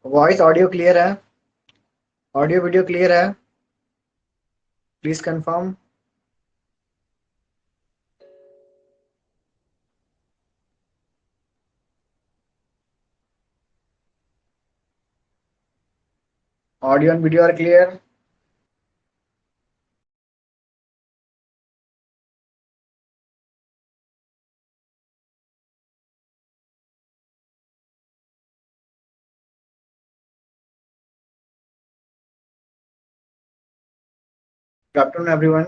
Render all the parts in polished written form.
Voice audio clear है? Audio video clear है? Please confirm. Audio and video are clear? Good afternoon everyone.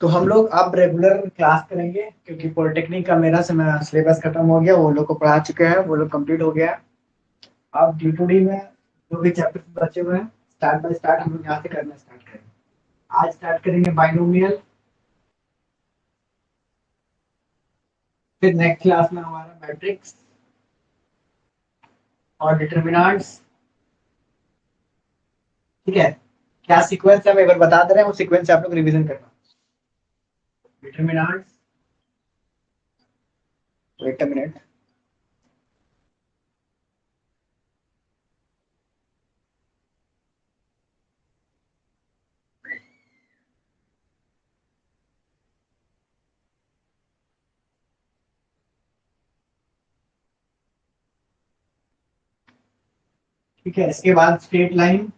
तो हम लोग अब रेगुलर क्लास करेंगे क्योंकि पॉलिटेक्निक का मेरा समय सिलेबस खत्म हो गया, वो लोग को पढ़ा चुके हैं, वो लोग कंप्लीट हो गया है। अब डी टू डी में जो भी चैप्टर बचे हुए हैं स्टार्ट बाय स्टार्ट हम लोग यहाँ से करना स्टार्ट करेंगे। आज स्टार्ट करेंगे बाइनोमियल, फिर नेक्स्ट क्लास में हमारा मैट्रिक्स और डिटर्मिनेंट्स। ठीक है, क्या सीक्वेंस है हम एक बार बता दे रहे हैं, वो सीक्वेंस से आप लोग रिवीजन करना। Determinants, wait a minute. ठीक है, इसके बाद स्ट्रेट लाइन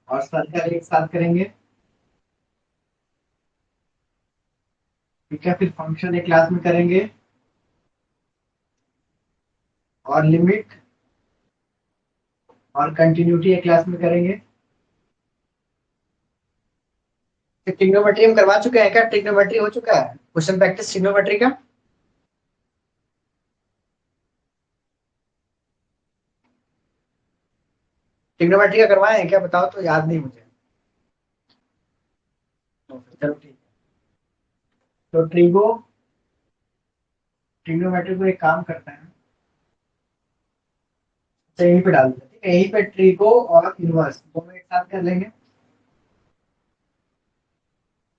और सर्कल एक साथ करेंगे। ठीक है, फिर फंक्शन एक क्लास में करेंगे और लिमिट और कंटिन्यूटी एक क्लास में करेंगे। ट्रिग्नोमेट्री हम करवा चुके हैं क्या? ट्रिग्नोमेट्री हो चुका है क्वेश्चन प्रैक्टिस ट्रिग्नोमेट्री का? ट्रिग्नोमेट्री का करवाए हैं क्या, बताओ तो, याद नहीं मुझे। चलो ठीक है। तो ट्रिग्नोमेट्री को एक काम करते हैं, तो यहीं पे डाल देते हैं। ठीक है, यहीं पे ट्रिगो और इनवर्स दोनों एक साथ कर लेंगे।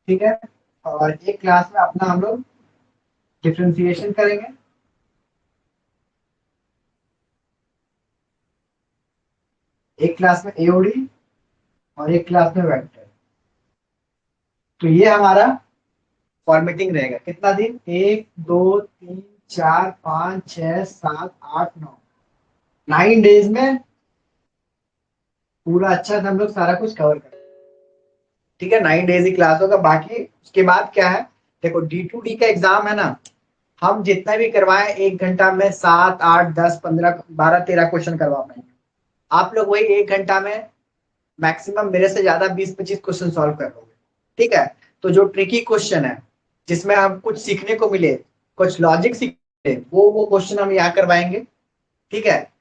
ठीक है, और एक क्लास में अपना हम लोग डिफ्रेंसिएशन करेंगे। एक क्लास में एओडी और एक क्लास में वेक्टर। तो ये हमारा फॉर्मेटिंग रहेगा। कितना दिन? 1 2 3 4 5 6 7 8 9, 9 डेज में पूरा अच्छा से हम लोग सारा कुछ कवर करें। ठीक है, 9 डेज ही क्लास होगा। बाकी उसके बाद क्या है, देखो डी टू डी का एग्जाम है ना, हम जितना भी करवाएं 1 घंटा में 7 8 10 15 12 13 क्वेश्चन करवा पाएंगे। आप लोग वही 1 घंटा में मैक्सिमम मेरे से ज्यादा 20 25 क्वेश्चन सॉल्व कर लोगे। ठीक है, तो जो ट्रिकी क्वेश्चन है जिसमें हम कुछ सीखने को मिले, कुछ लॉजिक सीखे, वो क्वेश्चन हम यहाँ करवाएंगे। ठीक है,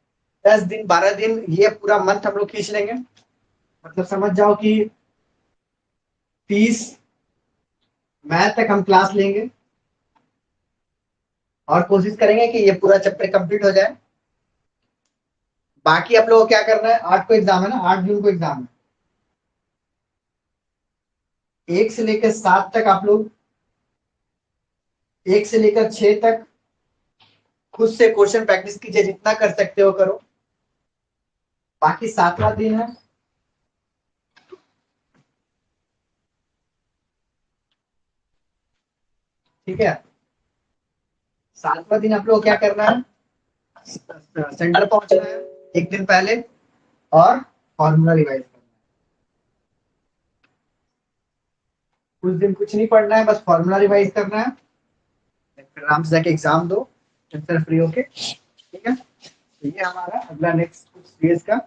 10 दिन 12 दिन ये पूरा मंथ हम लोग खींच लेंगे। मतलब समझ जाओ कि 30 मैथ तक हम क्लास लेंगे और कोशिश करेंगे कि ये पूरा चैप्टर कंप्लीट हो जाए। बाकी आप लोगों को क्या करना है, 8 को एग्जाम है ना, 8 जून को एग्जाम है। 1 से लेकर 7 तक आप लोग, 1 से लेकर 6 तक खुद से क्वेश्चन प्रैक्टिस कीजिए, जितना कर सकते हो करो। बाकी 7वां दिन है, ठीक है, 7वां दिन आप लोग को क्या करना है, सेंटर पहुंचना है 1 दिन पहले और फॉर्मूला रिवाइज करना है। कुछ दिन कुछ नहीं पढ़ना है, बस फॉर्मूला रिवाइज करना है, फिर आराम से जाके एग्जाम दो टेंशन फ्री होके। ठीक है, तो ये हमारा अगला नेक्स्ट कुछ फेज का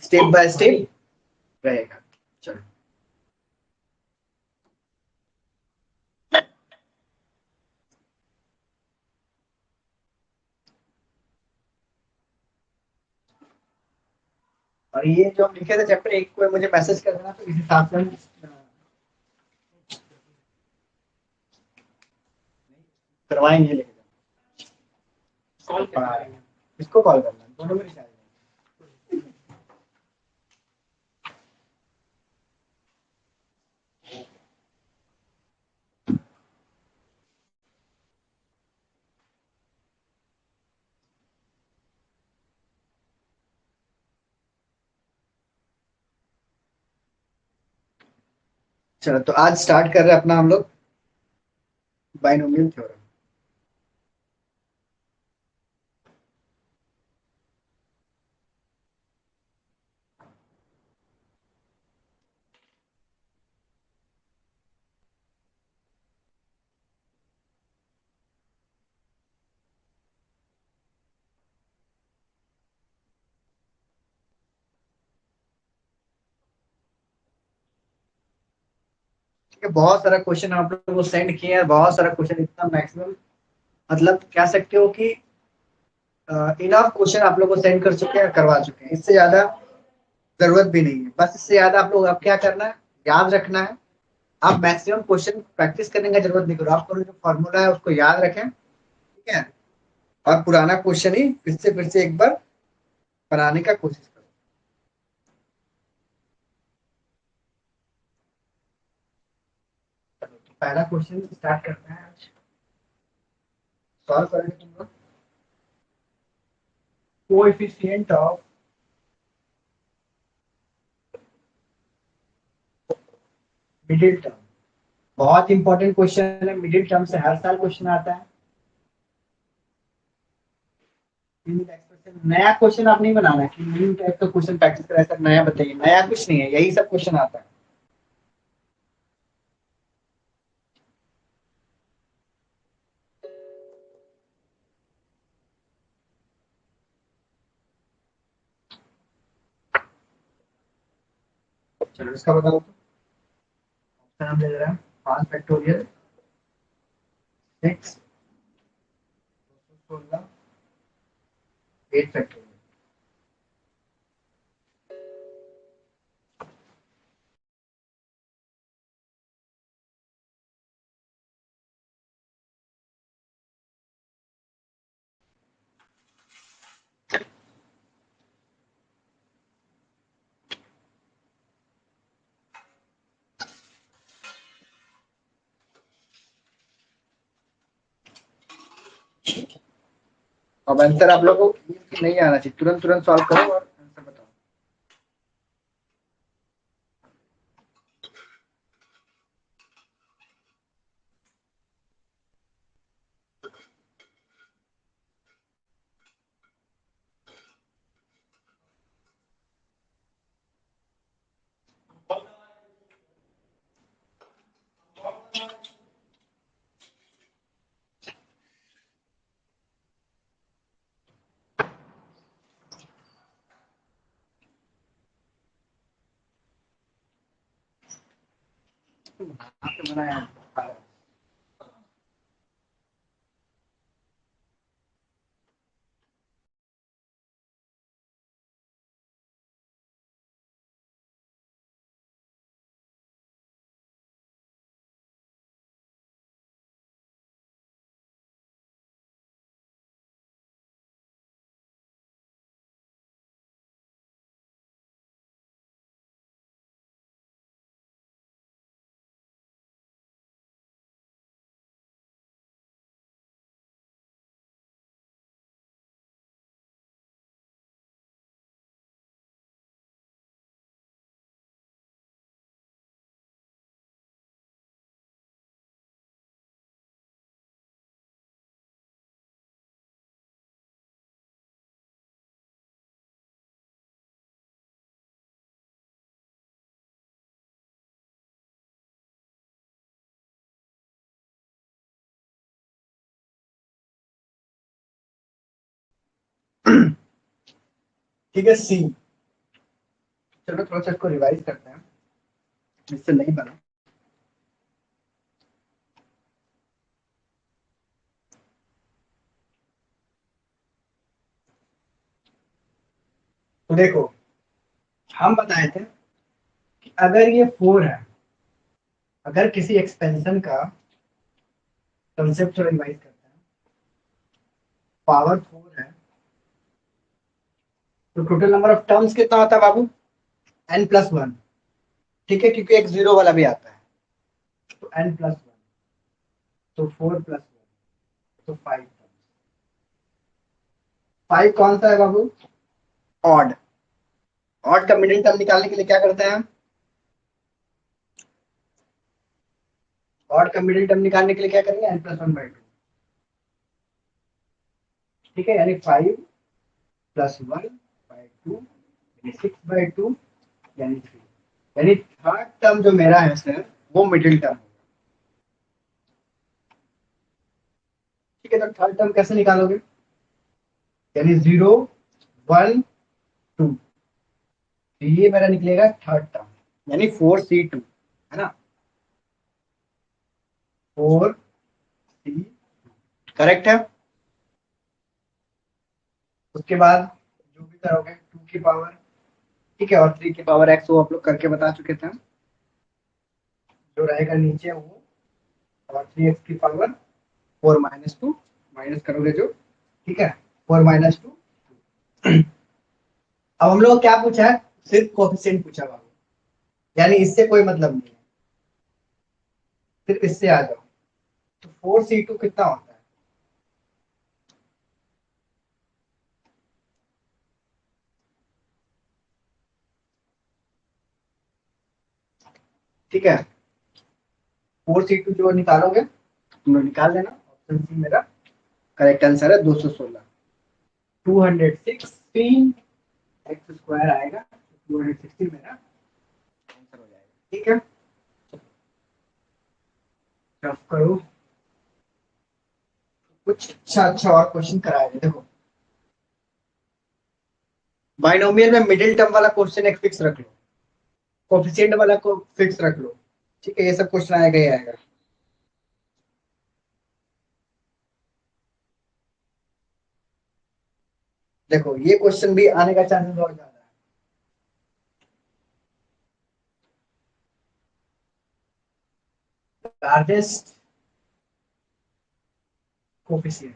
स्टेप बाय स्टेप रहेगा। चलो, और ये जो हम लिखे थे चैप्टर 1 को मुझे मैसेज कर देना, तो इस हिसाब से हम करवाएंगे। लेके कॉल पढ़ा रहे हैं, इसको कॉल करना है, दोनों में रिचार्ज है। चलो तो आज स्टार्ट कर रहे हैं अपना हम लोग बाइनोमियल थ्योरम। ठीक है, बहुत सारा क्वेश्चन आप लोगों को सेंड किए हैं, बहुत सारा क्वेश्चन, इतना मैक्सिमम मतलब कह सकते हो कि इनफ क्वेश्चन आप लोग को सेंड कर चुके हैं, करवा चुके हैं। इससे ज्यादा जरूरत भी नहीं है। बस इससे ज्यादा आप लोग अब क्या करना है, याद रखना है। आप मैक्सिमम क्वेश्चन प्रैक्टिस करने का जरूरत नहीं करो, आप जो फॉर्मूला है उसको याद रखें, ठीक है। और पुराना क्वेश्चन ही फिर से एक बार बनाने का कोशिश करो। चलो, तो पहला क्वेश्चन स्टार्ट करते हैं आज। सॉल्व करेंगे तुम लोग। कोएफिशिएंट ऑफ मिडिल टर्म, बहुत इंपॉर्टेंट क्वेश्चन है। मिडिल टर्म से हर साल क्वेश्चन आता है। नया क्वेश्चन आप नहीं बनाना कि न्यू टाइप का क्वेश्चन प्रैक्टिस करा, ऐसा नया बताइए। नया कुछ नहीं है, यही सब क्वेश्चन आता है। चलो इसका बताओ तो। ऑप्शन हम ले रहे हैं 5 फैक्टोरियल, 6, 216, 8 फैक्टोरियल। अब आंसर आप लोगों को नहीं आना चाहिए, तुरंत तुरंत सॉल्व करो और आंसर बताओ। आपने बनाया है। ठीक है, सी। चलो थोड़ा सा इसको रिवाइज करते हैं, इससे नहीं बना। तो देखो, हम बताए थे कि अगर ये 4 है, अगर किसी एक्सपेंशन का कंसेप्ट रिवाइज करते हैं, पावर 4 है, तो टोटल नंबर ऑफ टर्म्स कितना होता है बाबू? n+1। ठीक है, क्योंकि एक जीरो वाला भी आता है, तो n+1, तो 4+1, तो 5 टर्म्स। 5 कौन सा है बाबू? ऑड। ऑड का मिडिल टर्म निकालने के लिए क्या करते हैं हम? ऑड का मिडिल टर्म निकालने के लिए क्या करेंगे, n+1/2, ठीक है, यानी 5+1/2 यानी 6/2 यानी 3, यानी थर्ड टर्म जो मेरा है सर वो मिडिल टर्म होगा, ठीक है। तो थर्ड टर्म कैसे निकालोगे, यानी 0 1 2, ये मेरा निकलेगा थर्ड टर्म, यानी 4C2, है ना, 4C करेक्ट है। उसके बाद जो भी करोगे 2 की पावर, ठीक है, और 3 की पावर x वो आप लोग करके बता चुके थे हम, जो रहेगा नीचे वो, और 3x की पावर 4-2 माइनस करोगे जो, ठीक है, 4-2। अब हम लोग को क्या पूछा है, सिर्फ कोफिशिएंट पूछा हुआ, यानी इससे कोई मतलब नहीं है, सिर्फ इससे आ जाओ। तो 4C2 कितना होता है, ठीक है, 4C2 जो निकालोगे तुम लोग निकाल लेना, ऑप्शन सी मेरा करेक्ट आंसर है, 216, 216 एक्स स्क्वायर आएगा, 216 मेरा आंसर हो जाएगा, ठीक है। रफ करो, कुछ अच्छा अच्छा और क्वेश्चन कराए थे, देखो बाइनोमियल में मिडिल टर्म वाला क्वेश्चन एक फिक्स रख लो, कोफिशिएंट वाला को फिक्स रख लो, ठीक है, ये सब क्वेश्चन आएगा ही आएगा। देखो ये क्वेश्चन भी आने का चांसेस बहुत ज्यादा है, लार्जेस्ट कोफिशिएंट,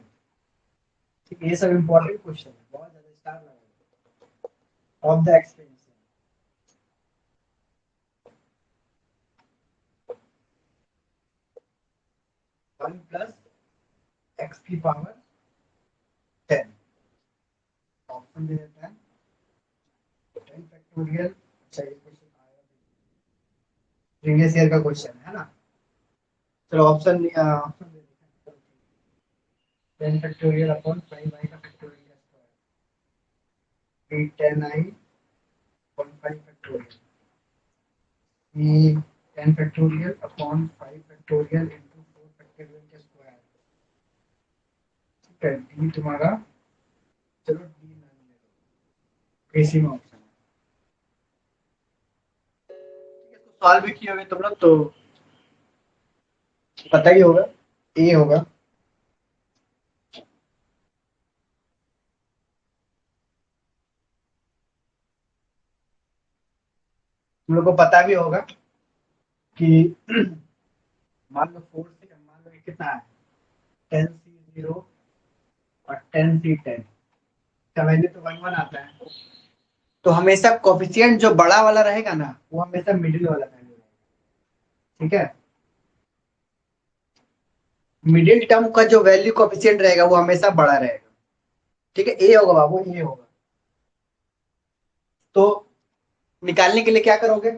ठीक है, ये सब इंपॉर्टेंट क्वेश्चन है, बहुत ज्यादा स्टार लगा of the expansion, 1+x⁻10, option दे देता है 10 फैक्टोरियल, अच्छा ये क्वेश्चन आया प्रीवियस ईयर का क्वेश्चन है ना, चलो ऑप्शन ऑप्शन दे देते हैं, 10 फैक्टोरियल अपॉन 5i का factorial square, 10i upon 5 factorial, ये 10 factorial upon 5 factorial into 4 factorial के स्क्वायर, ठीक है, डी तुम्हारा, चलो डी मान ले लो, इसी में ऑप्शन है, ठीक है, इसको सॉल्व भी किए होंगे तुम लोग तो पता ही होगा, ए होगा, तुम लोग को पता भी होगा कि मान लो 4 से मान लो ये कितना है, 10C0 और 10C10 का वैल्यू तो 1 1 आता है, तो हमेशा कोफिशिएंट जो बड़ा वाला रहेगा ना वो हमेशा मिडिल वाला वैल्यू रहेगा, ठीक है, मिडिल टर्म का जो वैल्यू कोफिशिएंट रहेगा वो हमेशा बड़ा रहेगा, ठीक है, ए होगा बाबू, ए होगा। तो निकालने के लिए क्या करोगे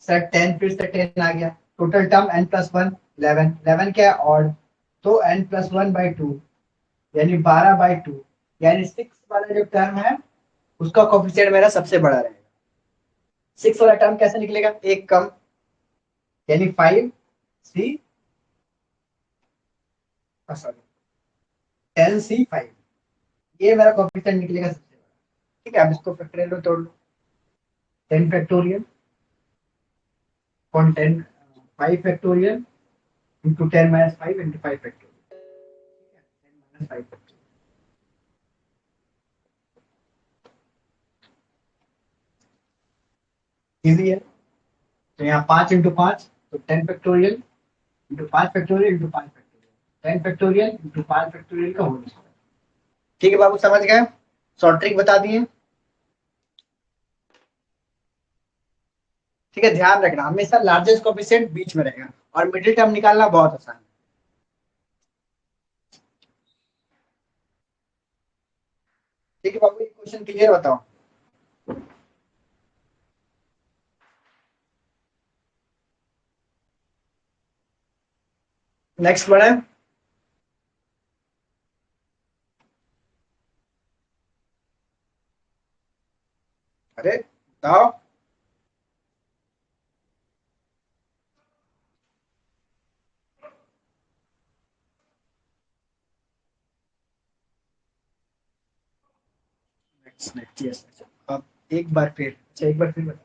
सर, 10 फिर से 10 आ गया, टोटल टर्म n+1 11, 11 क्या है ऑड, तो n+1/2 यानी 12/2, यानी 6 वाला जो टर्म है उसका कोफिशिएंट मेरा सबसे बड़ा रहेगा, 6 वाला टर्म कैसे निकलेगा, एक कम, यानी 5C, सॉरी 10C5, ये मेरा कोफिशिएंट निकलेगा सबसे बड़ा, ठीक है, अब इसको फैक्टोरियल में तोड़ लो, 10 factorial upon 10 5 factorial into 10-5 into 5 factorial, ठीक है, 10 - 5 फैक्टोरियल, इजी है। तो यहाँ 5 × 5 तो 10 factorial into 5 factorial into 5 factorial, 10 factorial into 5 factorial का होल स्क्वायर, ठीक है बाबू, समझ गए, शॉर्ट ट्रिक बता दिए, ठीक है, ध्यान रखना हमेशा लार्जेस्ट कोफिशिएंट बीच में रहेगा, और मिडिल टर्म निकालना बहुत आसान है, ठीक है बाबू, ये क्वेश्चन क्लियर बताओ, नेक्स्ट बढ़े। अरे बताओ। Next next yes. अब एक बार फिर, अच्छा एक बार फिर बताओ।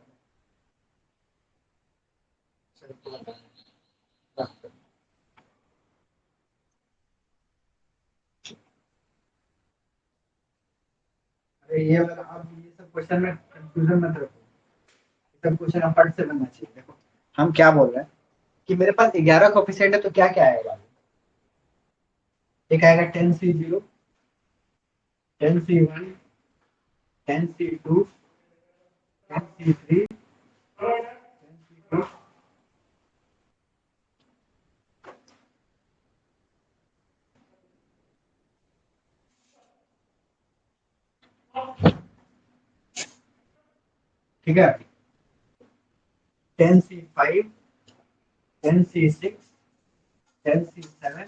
अरे ये वाला, अब ये सब क्वेश्चन में कंफ्यूजन मत रखो। ये सब क्वेश्चन अब फट से बनना चाहिए। देखो हम क्या बोल रहे हैं कि मेरे पास 11 कोफिशिएंट है, तो क्या क्या आएगा? एक आएगा 10C0, 10C1, 10C2, 10C3, 10C2। ठीक है, 10C5, 10C6, 10C7,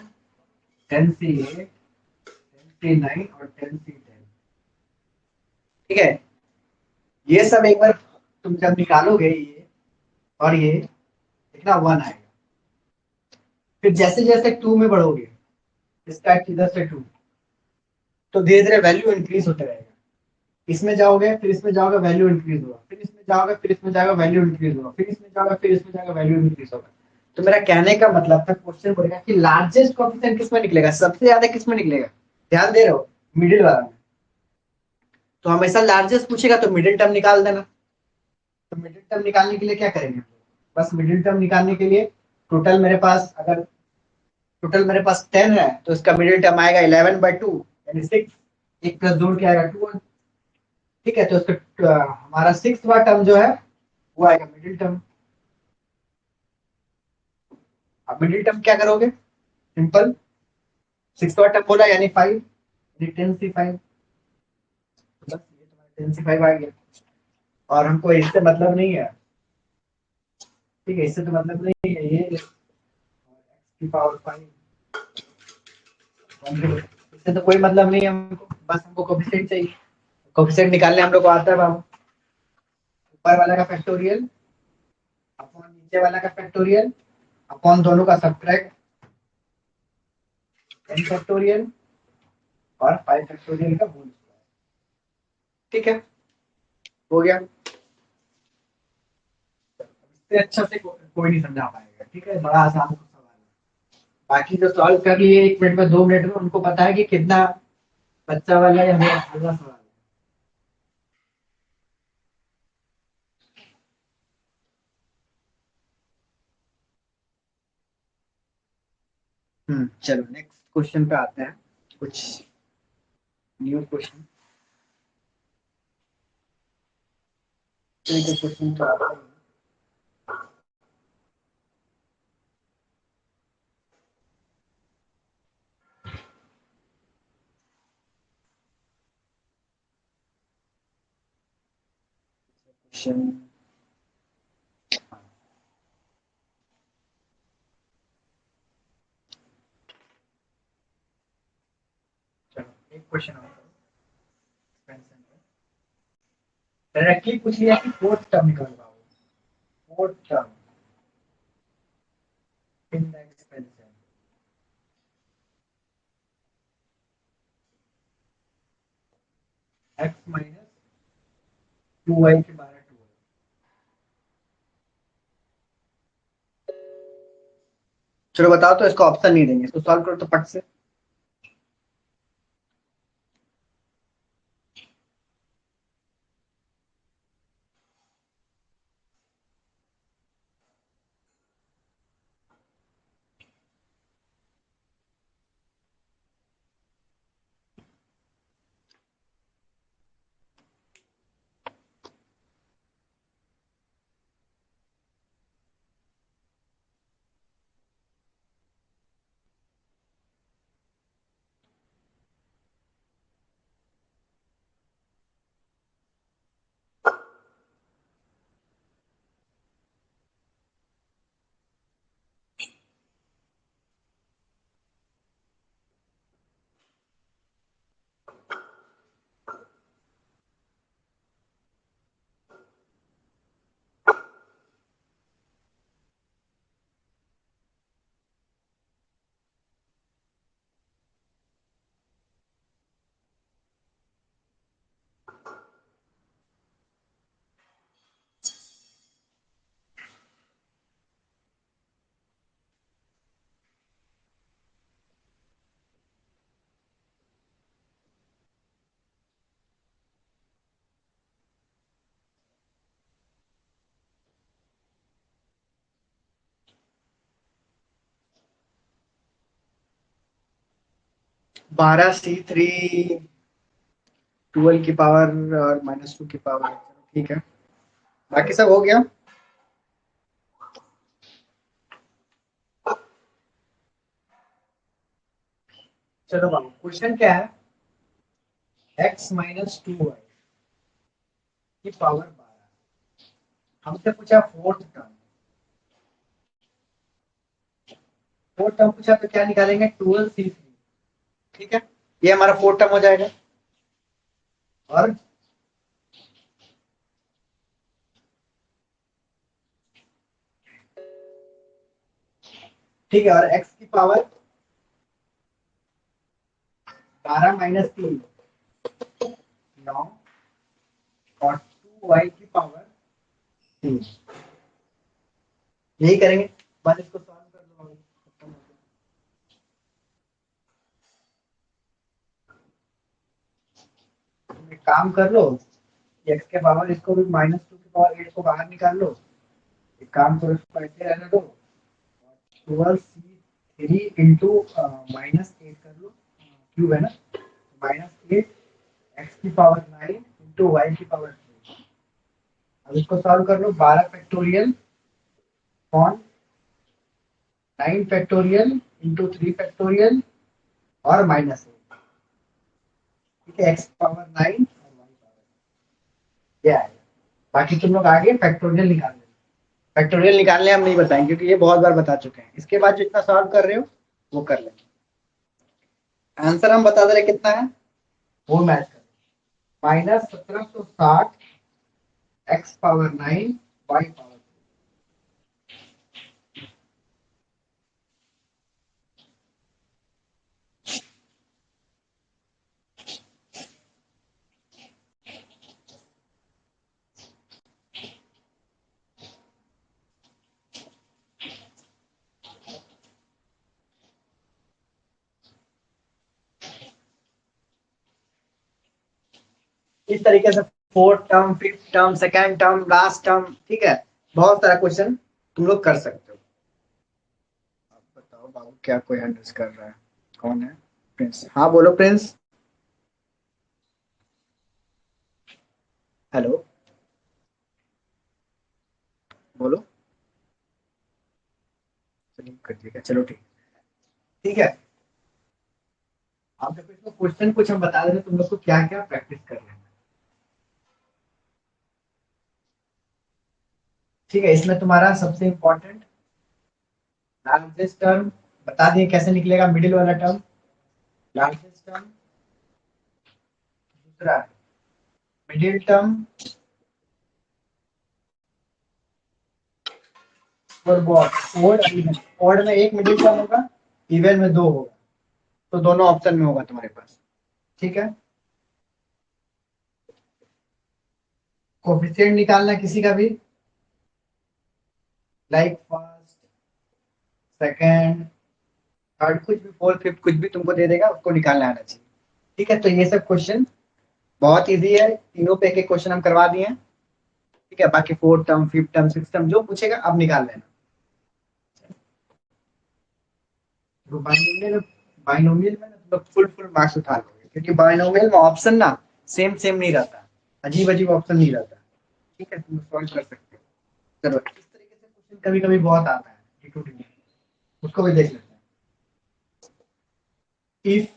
10C8, 10C9 और 10C10। ठीक है, ये सब एक बार तुम जब निकालोगे ये और ये, देखना 1 आएगा। फिर जैसे जैसे 2 में बढ़ोगे, इसका इधर से 2, तो धीरे धीरे वैल्यू इंक्रीज होते रहेगा। इसमें जाओगे, फिर इसमें जाओगे, वैल्यू इंक्रीज होगा, फिर इसमें जाओगे, फिर इसमें जाओगे, वैल्यू इंक्रीज होगा, फिर इसमें जाओगे, फिर इसमें जाओगे, वैल्यू इंक्रीज होगा। तो मेरा कहने का मतलब था, क्वेश्चन बोलेगा कि लार्जेस्ट कोएफिशिएंट किसमें निकलेगा, सबसे ज्यादा किसमें निकलेगा? ध्यान दे रहे हो? मिडिल वाला में। तो हमेशा लार्जेस्ट पूछेगा तो मिडिल टर्म निकाल देना। तो मिडिल टर्म निकालने के लिए क्या करेंगे? बस मिडिल टर्म निकालने के लिए टोटल मेरे पास, अगर टोटल मेरे पास 10 है, तो इसका मिडिल टर्म आएगा 11/2 यानी 6। एक प्लस जोड़ के आएगा 2। ठीक है, तो इसका हमारा 6वां टर्म जो है वो आएगा मिडिल टर्म। अब मिडिल टर्म क्या करोगे? सिंपल, 6वां टर्म बोला यानी 5, यानी 10C5। बस ये तुम्हारा 10C5 आ गया। और हमको इससे मतलब नहीं है। ठीक है, इससे तो मतलब नहीं है, ये x की पावर 5, इससे तो कोई मतलब नहीं है हमको, बस हमको कोफिशिएंट चाहिए। कोफिशिएंट निकालने हम लोग को आता है बाबू। ऊपर वाला का फैक्टोरियल अपॉन नीचे वाला का फैक्टोरियल अपॉन दोनों का सब्ट्रैक्ट, n फैक्टोरियल और 5 फैक्टोरियल का होल स्क्वायर। ठीक है, हो गया। इससे अच्छा से कोई नहीं समझा पाएगा। ठीक है, बड़ा आसान सवाल है। बाकी जो सॉल्व कर लिए 1 मिनट में, 2 मिनट में, उनको पता है कि कितना बच्चा वाला या मेरा वाला सवाल है। चलो नेक्स्ट क्वेश्चन पे आते हैं, कुछ न्यू क्वेश्चन। क्वेश्चन तो आते हैं। क्वेश्चन, चलो एक क्वेश्चन और डायरेक्टली पूछ लिया कि फोर्थ टर्म निकालवाओ। Fourth term in the expansion, x minus 2y के बारह 2। चलो बताओ, तो इसका ऑप्शन नहीं देंगे, इसको सॉल्व करो तो पट से। 12c3 12 की पावर और -2 की पावर, ठीक है, बाकी सब हो गया। चलो बाबू, क्वेश्चन क्या है, x-2y की पावर 12, हमसे पूछा फोर्थ टर्म। फोर्थ टर्म पूछा तो क्या निकालेंगे, 12c3, ठीक है, ये हमारा फोर्थ टर्म हो जाएगा। और ठीक है, और x की पावर 12 - 3 9, और 2y की पावर 3, यही करेंगे। बस इसको सॉल्व कर लो अभी, खत्म हो गया। तुम एक काम कर लो, x के पावर इसको भी -2 की पावर 8 को बाहर निकाल लो। एक काम करो, इसको ऐसे रहने दो, 12c3 इंटू -8 कर लो, क्यूब है ना, -8 x की पावर 9 इंटू वाई की पावर 3। अब इसको सॉल्व कर लो, 12 factorial upon 9 factorial into 3 factorial और -8, ठीक है, x पावर 9 और y पावर, ये आएगा। बाकी तुम लोग आगे फैक्टोरियल निकाल लेना। फैक्टोरियल निकालने हम नहीं बताएंगे क्योंकि ये बहुत बार बता चुके हैं। इसके बाद जितना सॉल्व कर रहे हो वो कर लेंगे। आंसर हम बता दे रहे कितना है, वो मैच कर, -1760 x पावर 9 y पावर। इस तरीके से fourth term, fifth term, second term, last term, ठीक है, बहुत सारा क्वेश्चन तुम लोग कर सकते हो। अब बताओ बाबू, क्या कोई हैंडल्स कर रहा है, कौन है, प्रिंस? हाँ बोलो प्रिंस। हेलो, बोलो। चलिए कर दिया, चलो ठीक, ठीक है। आप देखो, इसमें क्वेश्चन कुछ हम बता रहे थे, तुम लोग को क्या क्या प्रैक्टिस करना है, ठीक है। इसमें तुम्हारा सबसे इम्पोर्टेंट लार्जेस्ट टर्म बता दिए कैसे निकलेगा, मिडिल वाला टर्म लार्जेस्ट टर्म, दूसरा मिडिल टर्म और बॉड, ओड इवन। ओड में एक मिडिल टर्म होगा, इवन में दो होगा, तो दोनों ऑप्शन में होगा तुम्हारे पास, ठीक है। कोफिशिएंट निकालना किसी का भी, लाइक फर्स्ट, सेकंड, थर्ड, कुछ भी, फोर्थ, फिफ्थ, कुछ भी तुमको दे देगा, उसको निकालना आना चाहिए, ठीक है। तो ये सब क्वेश्चन बहुत इजी है, तीनों पे एक एक क्वेश्चन हम करवा दिए हैं, ठीक है। बाकी fourth term, fifth term, six term जो पूछेगा अब निकाल लेना। तो बाइनोमियल में ना तुम लोग फुल फुल मार्क्स उठा लोगे, क्योंकि बाइनोमियल में ऑप्शन ना सेम सेम नहीं रहता, अजीब अजीब ऑप्शन नहीं रहता, ठीक है, तुम सॉल्व कर सकते हो। चलो, इस तरीके से क्वेश्चन कभी कभी बहुत आता है T2T में, उसको भी देख लेते हैं। If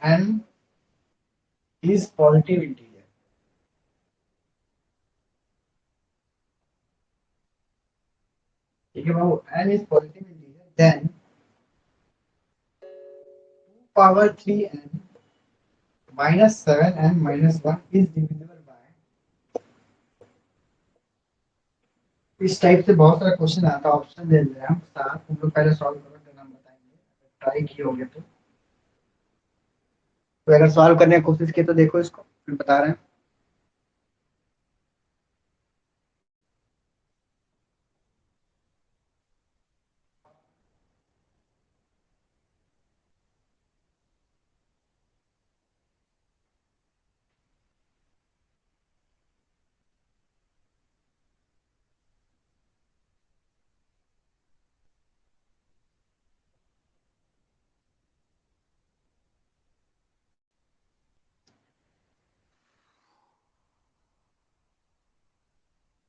n is positive integer, ठीक है बाबू, n is positive integer, then 2 power 3n -7n -1 is divisible by, इस टाइप से बहुत सारा क्वेश्चन आता है, ऑप्शन दे रहे हैं हम साथ, तुम लोग पहले सॉल्व करो, देन हम बताएंगे, ट्राई किए होगे तो अगर सॉल्व करने की कोशिश की तो देखो इसको, फिर बता रहे हैं।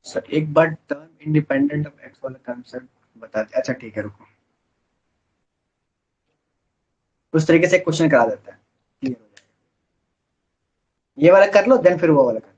सर एक बार टर्म इंडिपेंडेंट ऑफ एक्स वाला कंसेप्ट बताते। अच्छा ठीक है, रुको, उस तरीके से क्वेश्चन करा देता है, क्लियर हो जाएगा। ये वाला कर लो, देन फिर वो वाला कर।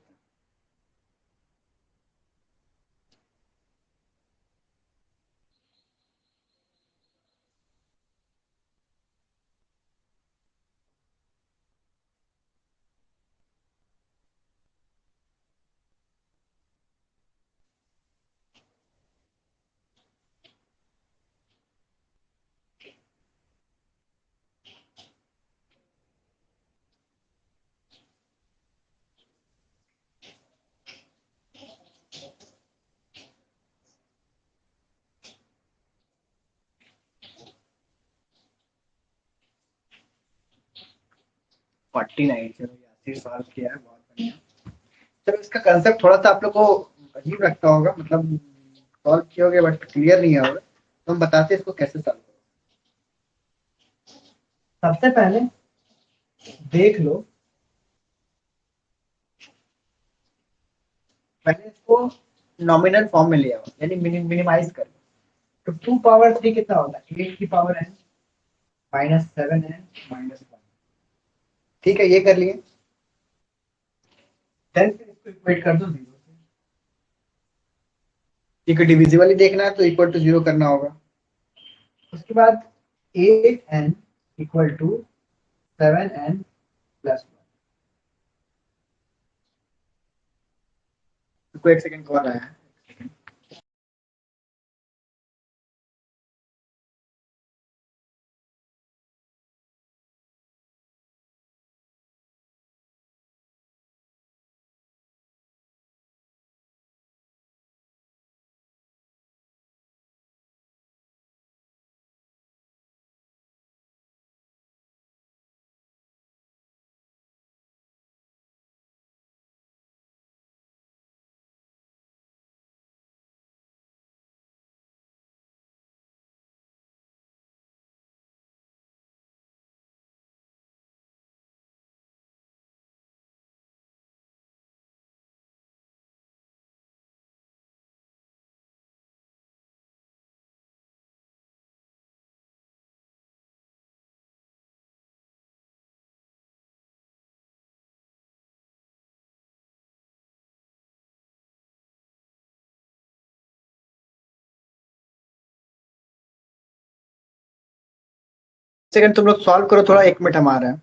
49, चलो 80 सॉल्व किया है, बहुत बढ़िया। चलो इसका कंसेप्ट थोड़ा सा आप लोग को अजीब लगता होगा, मतलब सॉल्व किए बट क्लियर नहीं होगा, तो हम बताते हैं इसको कैसे सॉल्व करो। सबसे पहले देख लो, पहले इसको नॉमिनल फॉर्म में ले आओ, यानी मिनिमाइज कर लो। तो 2 पावर 3 कितना होगा, 8 की पावर n -7n -1। ठीक है, ये कर लिए। देन फिर इसको इक्वेट कर दो 0 से। ठीक है, डिविजिबल ही देखना है तो इक्वल टू 0 करना होगा। उसके बाद 8n इक्वल टू 7n +1। इसको एक सेकंड कॉल आया है। सेकंड तुम लोग सॉल्व करो, थोड़ा 1 मिनट हम आ रहे हैं।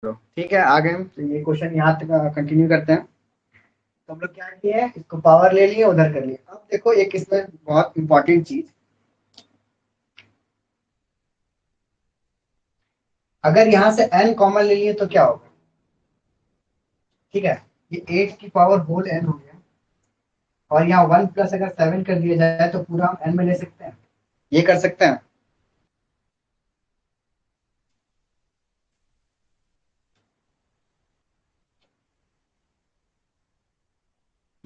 ठीक है, आगे हम ये क्वेश्चन यहाँ तक कंटिन्यू करते हैं। तो हम लोग क्या किए हैं, इसको पावर ले लिए, उधर कर लिए। अब देखो एक इसमें बहुत इंपॉर्टेंट चीज, अगर यहाँ से n कॉमन ले लिए तो क्या होगा। ठीक है, ये 8 की पावर होल n हो गया, और यहाँ 1 प्लस अगर 7 कर दिया जाए तो पूरा हम n में ले सकते हैं, ये कर सकते हैं।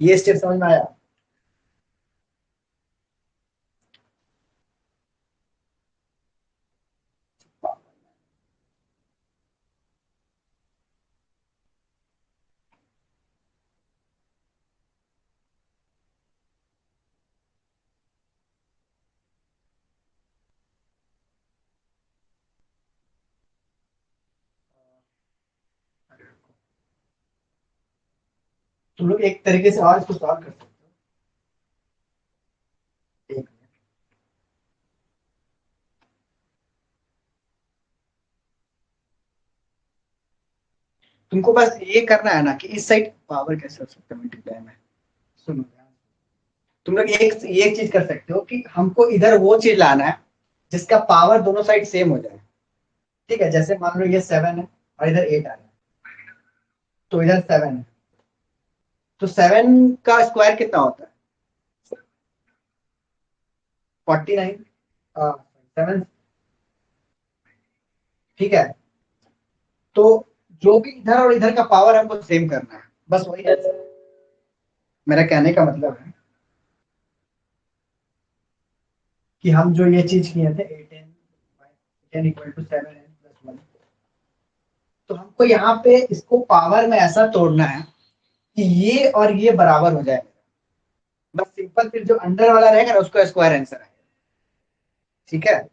ये स्टेप समझ में आया? तुम लोग एक तरीके से और इसको सॉल्व कर सकते हो। एक, तुमको बस ये करना है ना कि इस साइड पावर कैसे हो सकता है मल्टीप्लाई में। सुनो, तुम लोग एक चीज कर सकते हो कि हमको इधर वो चीज लाना है जिसका पावर दोनों साइड सेम हो जाए। ठीक है, जैसे मान लो ये 7 है और इधर 8 आ रहा है, तो इधर 7 है, तो 7 का स्क्वायर कितना होता है? 49। 7। ठीक है, तो जो भी इधर और इधर का पावर हमको सेम करना है, बस वही है। मेरा कहने का मतलब है कि हम जो ये चीज किए थे 8n इक्वल टू 7n+1, तो हमको यहाँ पे इसको पावर में ऐसा तोड़ना है कि ये और ये बराबर हो जाए। बस सिंपल, फिर जो अंडर वाला रहेगा ना उसको स्क्वायर आंसर आएगा। ठीक है,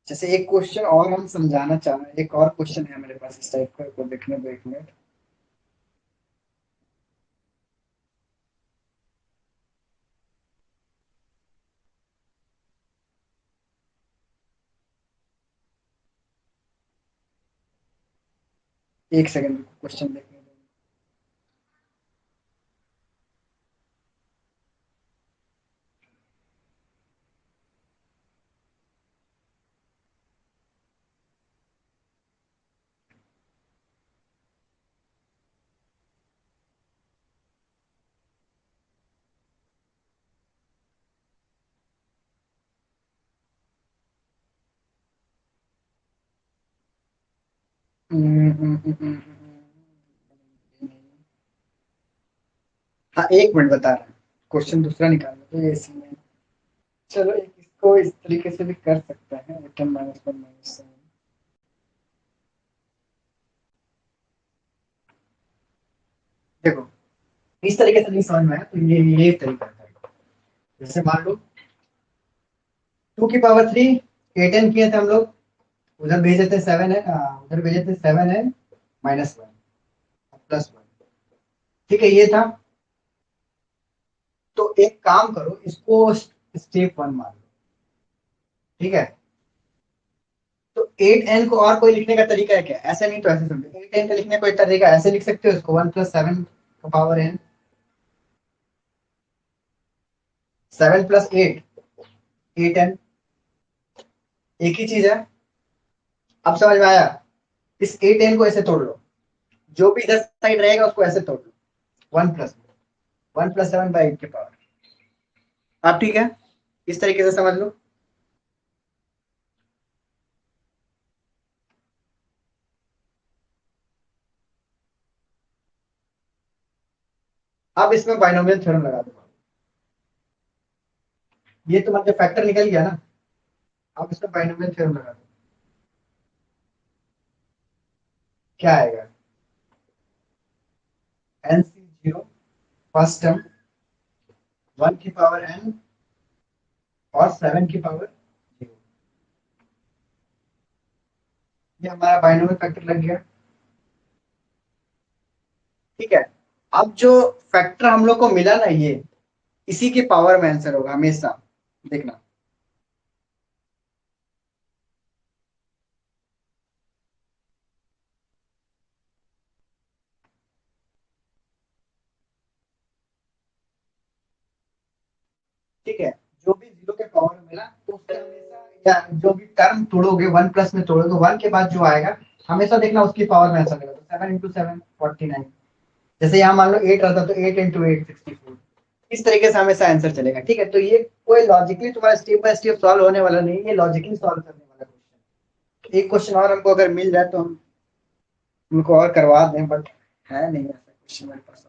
जैसे एक क्वेश्चन और हम समझाना चाह रहे हैं, एक और क्वेश्चन है मेरे पास इस टाइप का, को देखने दो एक मिनट। एक सेकंड क्वेश्चन देखने दो। हाँ, एक मिनट बता रहा हूँ, क्वेश्चन दूसरा निकालना तो ये इसी में। चलो एक इसको इस तरीके से भी कर सकते हैं, 8n-1 - 7। देखो, इस तरीके से नहीं समझ में आया तो ये तरीका है। जैसे मान लो 2 की पावर 3, 8n किए थे हम लोग, उधर भेजे थे 7 है, उधर भेजे थे 7n-1 +1। ठीक है, ये था। तो एक काम करो, इसको स्टेप 1 मान लो। ठीक है, तो 8n को और कोई लिखने का तरीका है क्या? ऐसे नहीं तो ऐसे समझो, 8n का लिखने का कोई तरीका ऐसे लिख सकते हो इसको, 1 + 7 का पावर n, 7 + 8, 8n, एक ही चीज है। अब समझ में आया? इस 8n को ऐसे तोड़ लो, जो भी इधर साइड रहेगा उसको ऐसे तोड़ लो, 1 + 7/8 के पावर। अब ठीक है, इस तरीके से समझ लो। अब इसमें बाइनोमियल थ्योरम लगा दो। ये तो मतलब फैक्टर निकल गया ना। अब इसमें बाइनोमियल थ्योरम लगा दो, क्या आएगा? NC0, फर्स्ट टर्म, 1 की पावर n और 7 की पावर 0। ये हमारा बाइनोमियल फैक्टर लग गया। ठीक है, अब जो फैक्टर हम लोग को मिला ना, ये इसी के पावर में आंसर होगा हमेशा, देखना। ठीक है, जो भी 0 के पावर में मिला तो उसके हमेशा, या जो भी टर्म तोड़ोगे 1+ में तोड़ोगे, 1 के बाद जो आएगा हमेशा देखना उसकी पावर में आंसर मिला, तो 7 × 7 49। जैसे यहाँ मान लो 8 रहता तो 8 × 8 64। इस तरीके से हमेशा आंसर चलेगा। ठीक है, तो ये कोई लॉजिकली तुम्हारा स्टेप बाय स्टेप सॉल्व होने वाला नहीं, ये लॉजिकली सॉल्व करने वाला क्वेश्चन। एक क्वेश्चन और हमको अगर मिल जाए तो हम उनको और करवा दें, बट है नहीं ऐसा क्वेश्चन मेरे पास।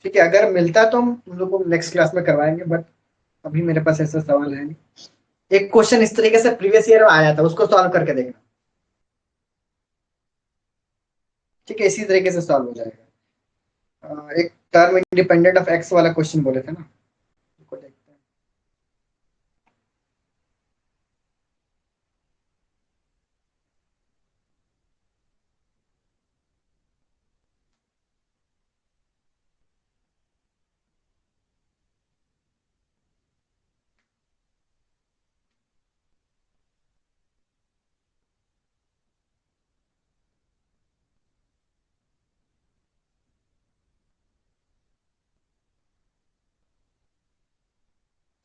ठीक है, अगर मिलता तो हम लोग को नेक्स्ट क्लास में करवाएंगे, बट अभी मेरे पास ऐसा सवाल है नहीं। एक क्वेश्चन इस तरीके से प्रीवियस ईयर में आया था, उसको सॉल्व करके देखना। ठीक है, इसी तरीके से सॉल्व हो जाएगा। एक टर्म इंडिपेंडेंट ऑफ एक्स वाला क्वेश्चन बोले थे ना, उसको देखते हैं।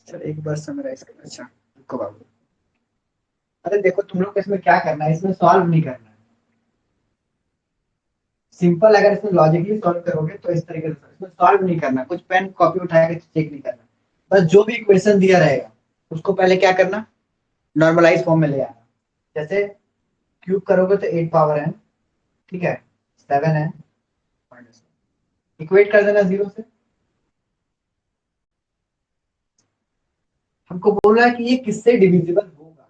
चल एक बार समराइज कर। अच्छा रुको बाबू, अरे देखो तुम लोग को इसमें क्या करना है, इसमें सॉल्व नहीं करना है। सिंपल, अगर इसमें लॉजिकली सॉल्व करोगे तो इस तरीके से, इसमें सॉल्व नहीं करना, कुछ पेन कॉपी उठा के चेक नहीं करना। बस जो भी इक्वेशन दिया रहेगा उसको पहले क्या करना, नॉर्मलाइज फॉर्म में ले आना। जैसे क्यूब करोगे तो 8 पावर है, ठीक है, 7 है, इक्वेट कर देना जीरो से। हमको बोल रहा है कि ये किससे डिविजिबल होगा।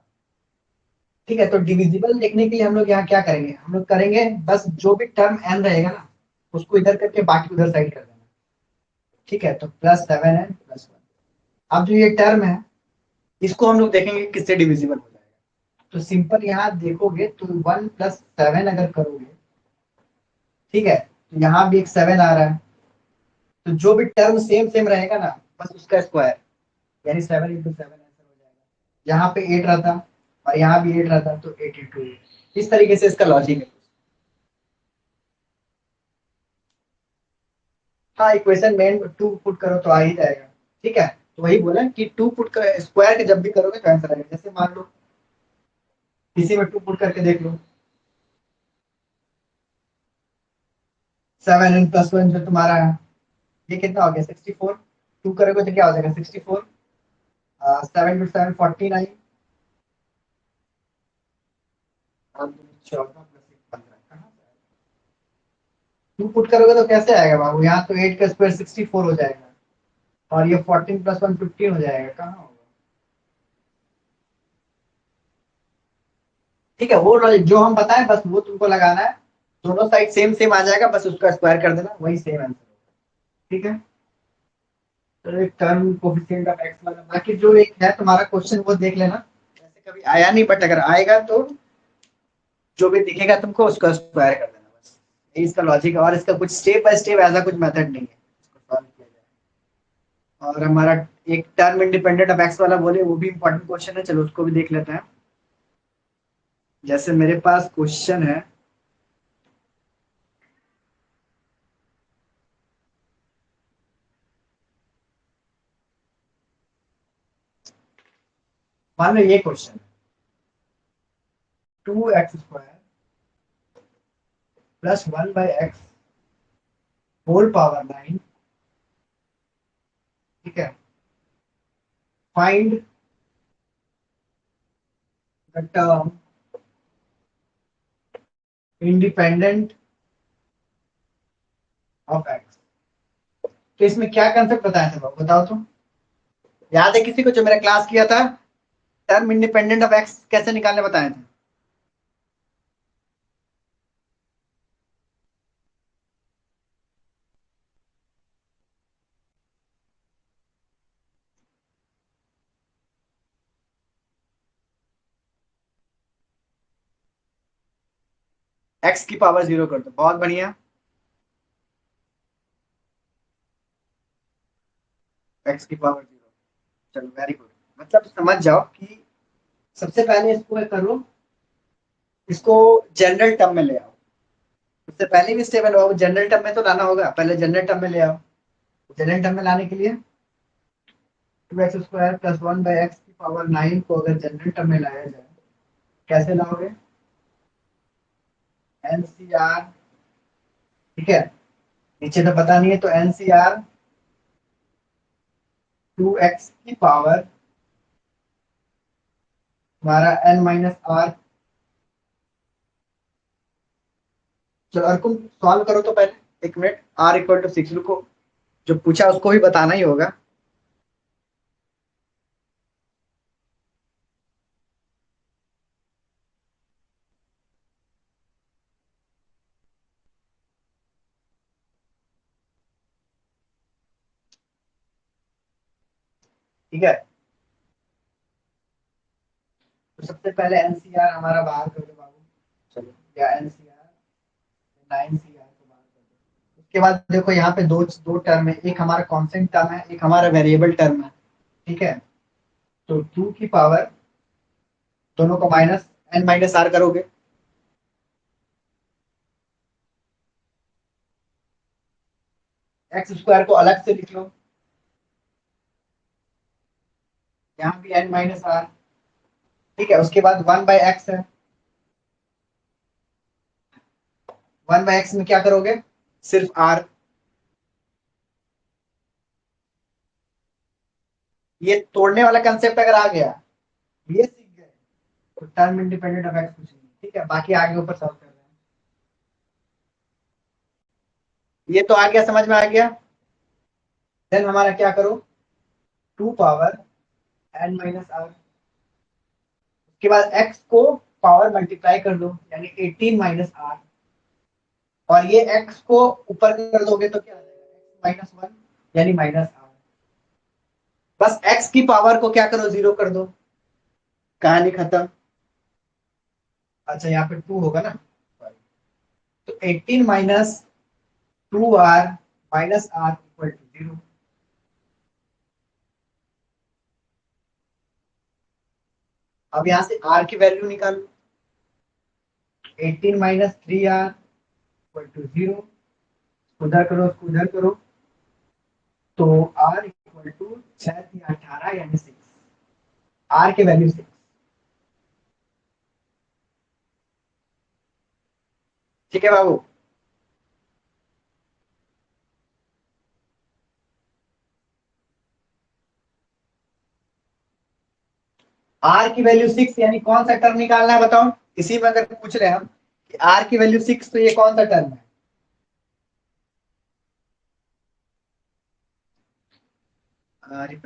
ठीक है, तो डिविजिबल देखने के लिए हम लोग यहाँ क्या करेंगे, हम लोग करेंगे बस जो भी टर्म एन रहेगा ना उसको इधर करके बाकी उधर साइड कर देना। ठीक है, तो +7 है +1। अब जो ये टर्म है इसको हम लोग देखेंगे किससे डिविजिबल हो जाएगा। तो सिंपल यहाँ देखोगे तो 1 + 7 अगर करोगे, ठीक है, तो यहाँ भी एक 7 आ रहा है। तो जो भी टर्म सेम सेम रहेगा ना बस उसका स्क्वायर, यानी 7 × 7 आंसर हो जाएगा। यहाँ पे 8 रहता और यहाँ भी 8 रहता तो 8 × 8। इस तरीके से इसका लॉजिक है। हाँ, इक्वेशन मेन 2 पुट करो तो आ ही जाएगा। ठीक है, तो वही बोला कि 2 पुट कर स्क्वायर के जब भी करोगे तो आंसर आएगा। जैसे मान लो इसी में 2 पुट करके देख लो, 7n + 1 जो तुम्हारा है ये कितना हो गया 64। 2 करोगे तो क्या हो जाएगा 64। 7 × 7 49। 14 + 1 15 कहाँ से आएगा? 2 पुट करोगे तो कैसे आएगा बाबू, यहाँ तो 8 का स्क्वायर 64 हो जाएगा और ये 14 + 1 15 हो जाएगा, कहाँ होगा। ठीक है, वो लॉजिक जो हम बताएं बस वो तुमको लगाना है। दोनों साइड सेम सेम आ जाएगा, बस उसका स्क्वायर कर देना, वही सेम आंसर होगा। ठीक है, तो एक टर्म कोफिशिएंट ऑफ एक्स वाला, बाकी जो एक है तुम्हारा क्वेश्चन वो देख लेना। वैसे कभी आया नहीं, बट अगर आएगा तो जो भी दिखेगा तुमको उसका स्क्वायर कर देना बस। यही इसका लॉजिक है, और इसका कुछ स्टेप बाय स्टेप ऐसा कुछ मेथड नहीं है इसको सॉल्व किया जाए। और हमारा एक टर्म इंडिपेंडेंट ऑफ एक्स वाला बोले वो भी इंपॉर्टेंट क्वेश्चन है, चलो उसको भी देख लेते हैं। जैसे मेरे पास क्वेश्चन है, मान लो ये question 2x² + 1/x whole power 9। ठीक है, find the term independent of x. तो इसमें क्या कंसेप्ट बताया था बाबू, बताओ तो। याद है किसी को जो मेरा क्लास किया था, टर्म इंडिपेंडेंट ऑफ एक्स कैसे निकालने बताए थे। एक्स की पावर 0 कर दो, बहुत बढ़िया। एक्स की पावर 0, चलो वेरी गुड। मतलब समझ जाओ कि सबसे पहले इसको करो, इसको जनरल टर्म में ले आओ। उससे पहले भी स्टेप है बाबू, जनरल टर्म में तो लाना होगा, पहले जनरल टर्म में ले आओ। जनरल टर्म में लाने के लिए 2x² + 1/x की पावर 9 को अगर जनरल टर्म में लाया जाए, कैसे लाओगे, एनसीआर। ठीक है, नीचे तो पता नहीं है तो एनसीआर 2x की पावर हमारा n-r। चलो और तुम सॉल्व करो तो पहले, 1 मिनट, r = 6 रुको। जो पूछा उसको भी बताना ही होगा। ठीक है, तो सबसे पहले एनसीआर हमारा बाहर कर दो बाबू। चलो, या एनसीआर 9 CR को बाहर कर दो। उसके बाद देखो यहाँ पे दो दो टर्म है, एक हमारा कांस्टेंट टर्म है, एक हमारा वेरिएबल टर्म है। ठीक है, तो 2 की पावर, दोनों को -n - r करोगे। एक्स स्क्वायर को अलग से लिख लो, यहाँ भी n - r। ठीक है, उसके बाद 1/x है। 1/x में क्या करोगे, सिर्फ r। ये तोड़ने वाला कंसेप्ट अगर आ गया, ये सीख गए, तो टर्म इंडिपेंडेंट ऑफ एक्स कुछ नहीं। ठीक है, बाकी आगे ऊपर सॉल्व कर रहे हैं। ये तो आ गया, समझ में आ गया। देन हमारा क्या करो, 2 पावर n - r। उसके बाद x को पावर मल्टीप्लाई कर दो, यानी 18 - r। और ये x को ऊपर कर दोगे तो क्या आ जाएगा, x - 1, यानी -r। बस x की पावर को क्या करो, 0 कर दो, कहानी खत्म। अच्छा, यहाँ पे 2 होगा ना, तो 18 - 2r - r = 0। अब यहाँ से r की वैल्यू निकालो, 18 - 3r = 0। उधर करो, उसको उधर करो, तो r = 6×3 = 18, यानी 6। r के वैल्यू 6। ठीक है बाबू। r की वैल्यू 6, यानी कौन सा टर्म निकालना है बताओ। इसी में अगर पूछ रहे हैं हम कि r की वैल्यू 6, तो ये कौन सा टर्म है।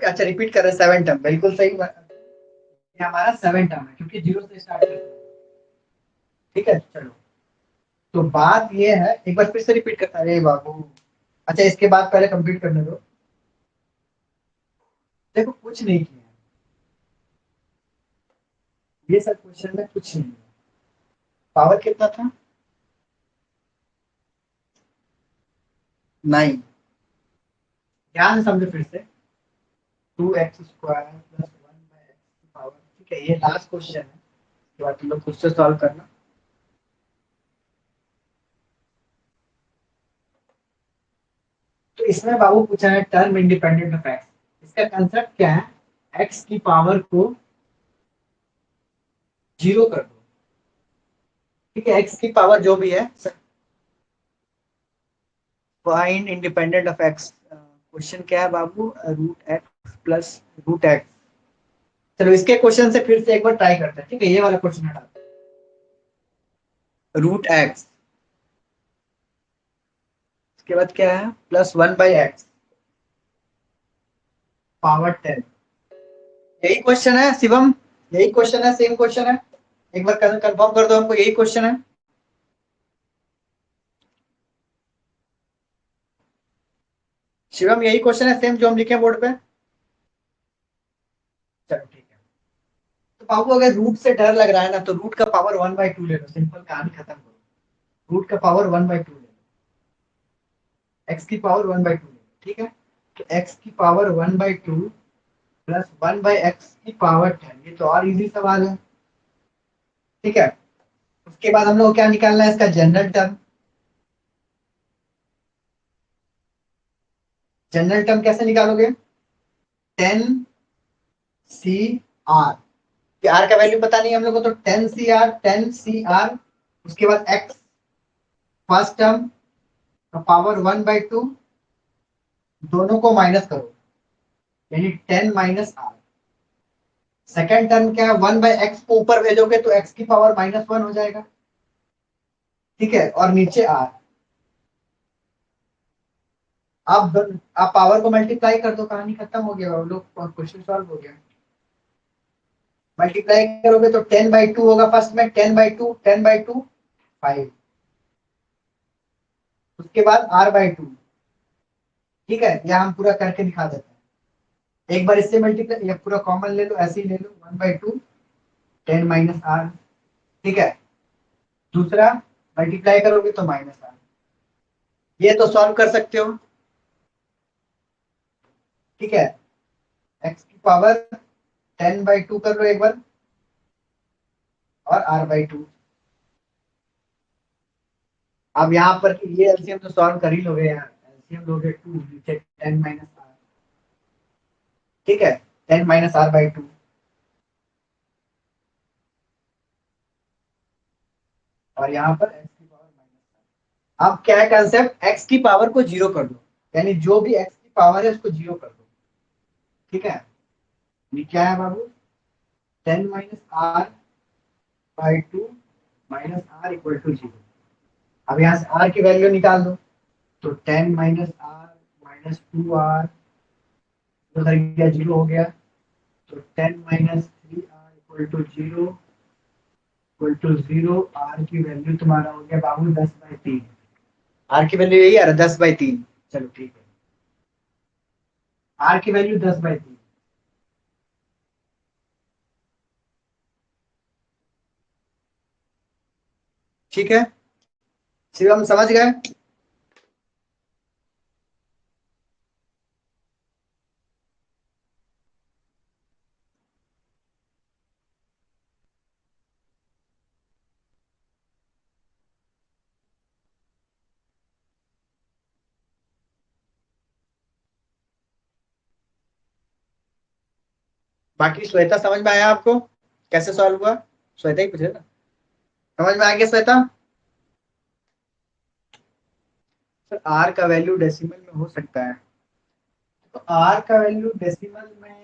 अच्छा, रिपीट कर रहे हैं, 7 टर्म, बिल्कुल सही बात। ये हमारा 7 टर्म है, क्योंकि 0 से स्टार्ट करते हैं। ठीक है, चलो, तो बात ये है, एक बार फिर से रिपीट करता है बाबू। अच्छा, इसके बाद पहले कंप्लीट करने दो। देखो, कुछ नहीं किया, ये सब क्वेश्चन में कुछ नहीं है। पावर कितना था, 9। ध्यान से समझो फिर से, 2x² + 1/x की पावर। ठीक है, ये लास्ट क्वेश्चन है, इसके बाद तुम लोग खुद से सॉल्व करना। तो इसमें बाबू पूछा है टर्म इंडिपेंडेंट ऑफ एक्स। इसका कंसेप्ट क्या है, एक्स की पावर को 0 कर दो। ठीक है, एक्स की पावर जो भी है, find independent of x. Question क्या है बाबू, √x + √x। चलो, इसके क्वेश्चन से फिर से एक बार ट्राई करते हैं। ठीक है, ये वाला क्वेश्चन हटाते हैं। √x, उसके बाद क्या है, +1/x पावर 10। यही क्वेश्चन है शिवम, यही क्वेश्चन है, सेम क्वेश्चन है। एक बार कंफर्म कर दो हमको, यही क्वेश्चन है। शिवम, यही क्वेश्चन है सेम जो हम लिखे बोर्ड पे। चलो, ठीक है। तो बाबू, अगर रूट से डर लग रहा है ना, तो रूट का पावर 1/2 ले लो, सिंपल, कहानी खत्म करो। रूट का पावर 1/2 ले लो, एक्स की पावर 1/2 ले लो। ठीक है, तो एक्स की पावर 1/2 +1/x की पावर 10, ये तो और इजी सवाल है। ठीक है, उसके बाद हम लोग को क्या निकालना है, इसका जनरल टर्म। जनरल टर्म कैसे निकालोगे, 10 CR। आर का वैल्यू पता नहीं हम लोग को, तो 10 CR, 10 CR। उसके बाद एक्स, फर्स्ट टर्म का पावर 1/2, दोनों को माइनस करो, यानी 10 - r। सेकेंड टर्म क्या है, 1/x को ऊपर भेजोगे तो x की पावर -1 हो जाएगा। ठीक है, और नीचे r। आप पावर को मल्टीप्लाई कर दो, कहानी खत्म हो गया, लोग क्वेश्चन सॉल्व हो गया। मल्टीप्लाई करोगे तो 10/2 होगा, फर्स्ट में 10/2, 10/2 5, उसके बाद R/2। ठीक है, यह हम पूरा करके दिखा देते हैं। एक बार इससे मल्टीप्लाई, या पूरा कॉमन ले लो, ऐसे ही ले लो, 1/2 10 - R। ठीक है, दूसरा मल्टीप्लाई करोगे तो -R। ये तो सॉल्व कर सकते हो। ठीक है, x की पावर 10/2 कर लो एक बार, और R/2। अब यहाँ पर ये एलसीएम तो सॉल्व कर ही लोगे यार, एलसीएम लोगे 2 नीचे 10 - R। ठीक है, 10 - R/2। और यहाँ पर x की पावर -R। अब क्या है कंसेप्ट, x की पावर को जीरो कर दो, यानी जो भी x की पावर है उसको जीरो कर दो। ठीक है, ये क्या है बाबू, 10 - R/2 -R इक्वल टू 0। अब यहाँ से R की वैल्यू निकाल दो, तो 10 - R - 2R, उधर गया 0 हो गया, तो 10 - 3R equal to 0, equal to 0। R की वैल्यू तुम्हारा हो गया बाबू 10/3। R की वैल्यू यही आ रहा, 10/3। चलो ठीक है, R की वैल्यू 10/3। ठीक है, शिवम समझ गए। बाकी श्वेता समझ में आया आपको, कैसे सॉल्व हुआ? श्वेता ही पूछे ना, समझ में आ गया श्वेता? सर आर का वैल्यू डेसिमल में हो सकता है, तो आर का वैल्यू डेसिमल में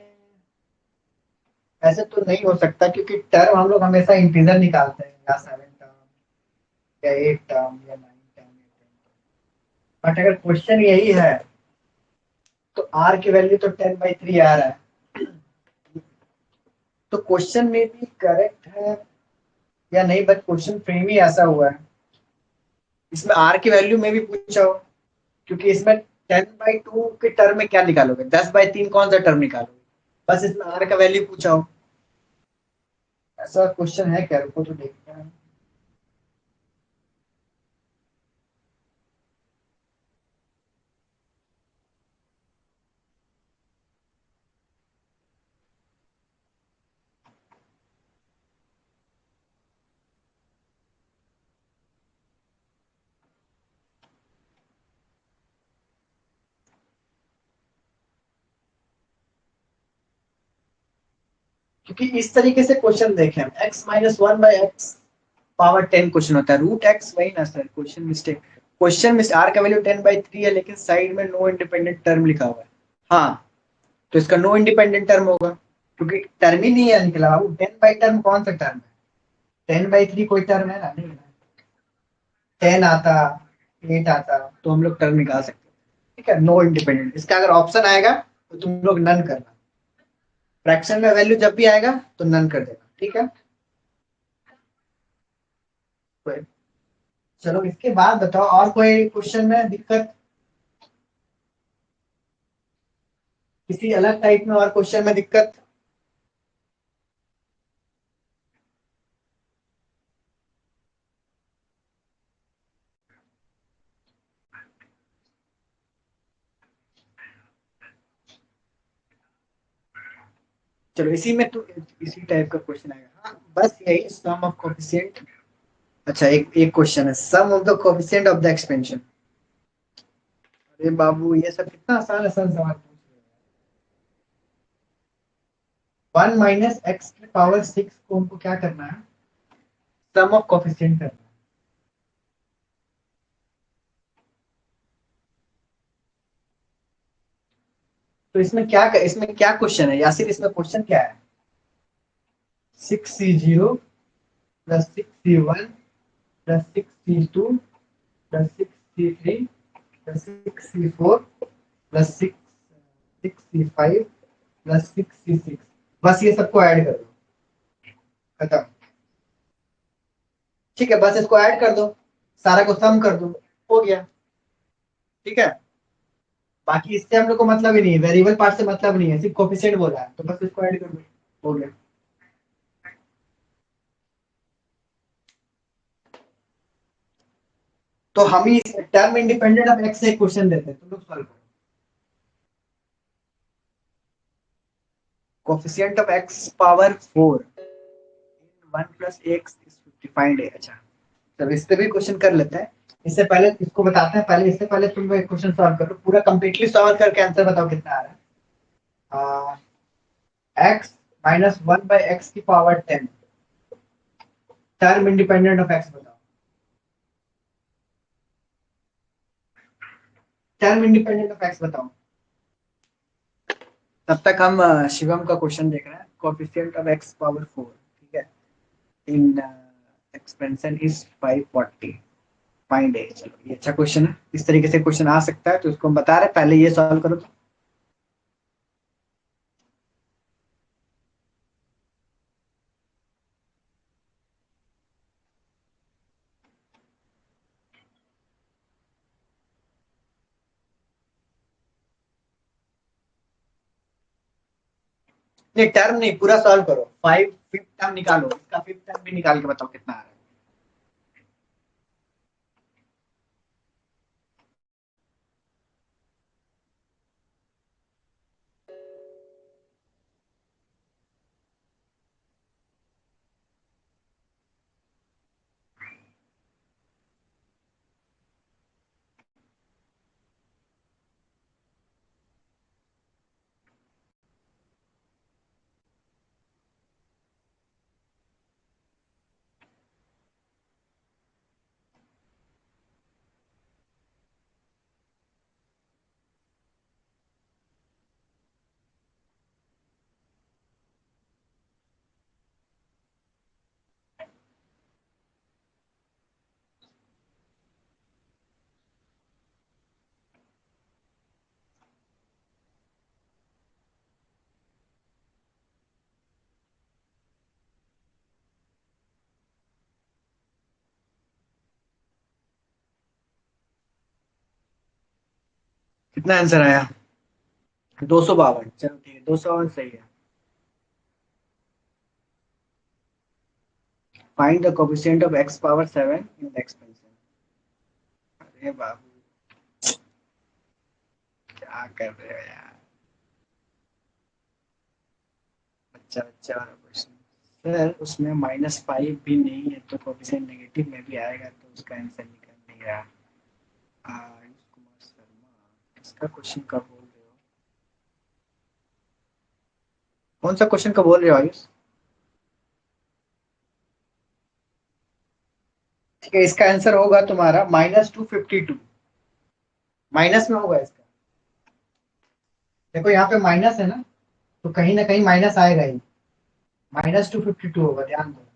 ऐसे तो नहीं हो सकता, क्योंकि टर्म हम लोग हमेशा इंटीजर निकालते हैं, या 7 टर्म या 8 टर्म या 9 टर्म। बट अगर क्वेश्चन यही है तो आर की वैल्यू तो 10/3 आ रहा है, तो क्वेश्चन में भी करेक्ट है या नहीं, बट क्वेश्चन फ्रेम ही ऐसा हुआ है। इसमें आर की वैल्यू में भी पूछा हो, क्योंकि इसमें 10/2 के टर्म में क्या निकालोगे, 10/3 कौन सा टर्म निकालोगे, बस इसमें आर का वैल्यू पूछा हो। ऐसा क्वेश्चन है क्या, रुको तो देखते हैं। क्योंकि इस तरीके से क्वेश्चन देखें, x - 1/x⁻10 क्वेश्चन होता है, √x वही ना sir, question mistake. Question miss R का वैल्यू 10/3 है, लेकिन साइड में नो इंडिपेंडेंट टर्म लिखा हुआ है। हाँ, तो इसका नो इंडिपेंडेंट टर्म होगा, क्योंकि टर्म ही नहीं है निकला बाबू। 10/टर्म कौन सा टर्म है, 10/3 कोई टर्म है ना, नहीं है। 10 आता, 8 आता, तो हम लोग टर्म निकाल सकते हैं। ठीक है, नो इंडिपेंडेंट, इसका अगर ऑप्शन आएगा तो तुम लोग नन करना, फ्रैक्शन में वैल्यू जब भी आएगा तो नन कर देना। ठीक है, चलो इसके बाद बताओ, और कोई क्वेश्चन में दिक्कत, किसी अलग टाइप में और क्वेश्चन में दिक्कत? चलो इसी में तो इसी टाइप का क्वेश्चन आएगा, हाँ बस यही, सम ऑफ कोफिशिएंट। अच्छा, एक एक क्वेश्चन है, sum of the coefficient of the expansion. अरे बाबू, ये सब कितना आसान आसान सवाल पूछ रहे हैं। 1 - x⁶ को हमको क्या करना है, सम ऑफ कोफिशिएंट करना है। तो इसमें क्या क्वेश्चन है यासिर, इसमें क्वेश्चन क्या है? 6c0 + 6c1 + 6c2 + 6c3 + 6c4 plus 6c5 plus 6c6, बस ये सबको ऐड कर दो, खत्म। ठीक है, बस इसको ऐड कर दो, सारा को सम कर दो, हो गया। ठीक है, बाकी इससे हम लोग को मतलब ही नहीं है, वेरिएबल पार्ट से मतलब नहीं है, सिर्फ कोफिशिएंट बोला है, तो बस इसको ऐड कर दो, हो गया। तो हम ही टर्म इंडिपेंडेंट ऑफ एक्स से एक क्वेश्चन देते हैं, तुम लोग सॉल्व करो। Coefficient of x power 4 1 plus x is 55 है। अच्छा, चलो इस पे भी क्वेश्चन कर लेते हैं। इससे पहले इसको बताते हैं, पहले इससे पहले तुम एक क्वेश्चन सॉल्व करो, पूरा कंप्लीटली सॉल्व करके आंसर बताओ कितना आ रहा है। एक्स माइनस 1/x की power 10, term independent of x बताओ। टर्म इंडिपेंडेंट ऑफ एक्स बताओ। तब तक हम शिवम का क्वेश्चन देख रहे हैं, कोएफिशिएंट ऑफ एक्स पावर 4, ठीक है, इन एक्सपेंशन इज 540, फाइंड ए। चलो ये अच्छा क्वेश्चन है, इस तरीके से क्वेश्चन आ सकता है, तो इसको हम बता रहे हैं, पहले ये सॉल्व करो तो। नहीं, टर्म नहीं, पूरा सॉल्व करो, फाइव फिफ्थ टर्म निकालो, इसका फिफ्थ टर्म भी निकाल के बताओ कितना आ रहा है। कितना आंसर आया? 252। चलो ठीक है, 252 सही है। Find the coefficient of x power 7 in the expansion. अरे बाबू, क्या कर रहे हो यार, अच्छा अच्छा वाला क्वेश्चन। सर उसमें -5 भी नहीं है, तो कोएफिशिएंट नेगेटिव में भी आएगा, तो उसका आंसर निकल नहीं रहा। आयुष कुमार शर्मा, इसका क्वेश्चन कब बोल रहे हो? कौन सा क्वेश्चन का बोल रहे हो आयुष? ठीक है, इसका आंसर होगा तुम्हारा -252, माइनस में होगा इसका। देखो यहाँ पे माइनस है ना, तो कहीं ना कहीं माइनस आएगा ही, -252 होगा, ध्यान दो।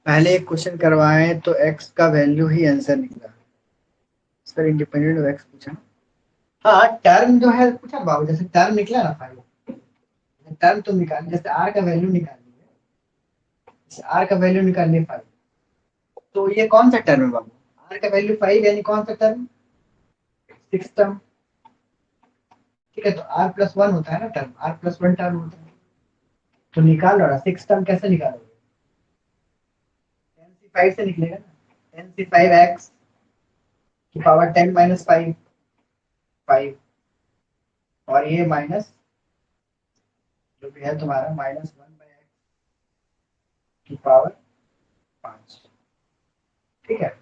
पहले एक क्वेश्चन करवाए तो एक्स का वैल्यू ही आंसर निकला, सर इंडिपेंडेंट ऑफ एक्स पूछा। हाँ, टर्म जो है पूछा बाबू, जैसे टर्म निकला ना 5, टर्म तो निकाल, जैसे आर का वैल्यू निकाल लिया, जैसे आर का वैल्यू निकाल लिया 5, तो ये कौन सा टर्म है बाबू? आर का वैल्यू 5 यानी कौन सा टर्म? Six term. ठीक है, तो r प्लस वन होता है ना term, r plus one term होता है, तो निकाल लो ना, 6 टर्म कैसे निकालोगे? 10c5 से निकलेगा ना, 10c5x की पावर 10 माइनस 5, 5, और ये माइनस जो भी है तुम्हारा माइनस 1/x की पावर 5, ठीक है,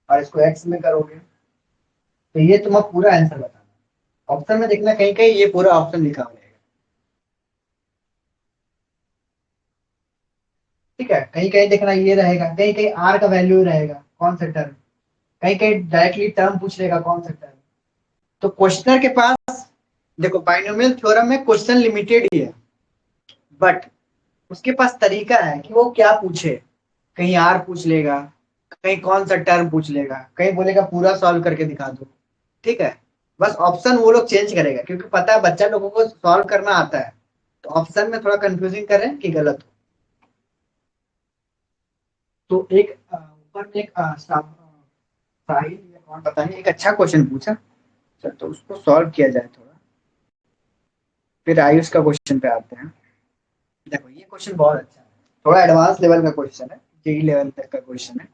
और इसको x में करोगे तो ये तुम्हारा पूरा आंसर बताना। ऑप्शन में देखना कहीं कहीं ये पूरा ऑप्शन लिखा हुआ रहेगा, ठीक है, कहीं कहीं देखना ये रहेगा, कहीं कहीं r का वैल्यू रहेगा कौन सा टर्म, कहीं कहीं डायरेक्टली टर्म पूछ लेगा कौन सा टर्म। तो क्वेश्चनर के पास देखो बाइनोमियल थ्योरम में क्वेश्चन लिमिटेड ही है, बट उसके पास तरीका है कि वो क्या पूछे, कहीं आर पूछ लेगा, कहीं कौन सा टर्म पूछ लेगा, कहीं बोलेगा पूरा सॉल्व करके दिखा दो, ठीक है। बस ऑप्शन वो लोग चेंज करेगा क्योंकि पता है बच्चा लोगों को सॉल्व करना आता है, तो ऑप्शन में थोड़ा कंफ्यूजिंग करें कि गलत हो। तो एक ऊपर में एक साहिल या कौन पता नहीं एक अच्छा क्वेश्चन पूछा, चल तो उसको सॉल्व किया जाए थोड़ा, फिर आयुष का क्वेश्चन पे आते हैं। देखो ये क्वेश्चन बहुत अच्छा है, थोड़ा एडवांस लेवल का क्वेश्चन है, जेई लेवल तक का क्वेश्चन है।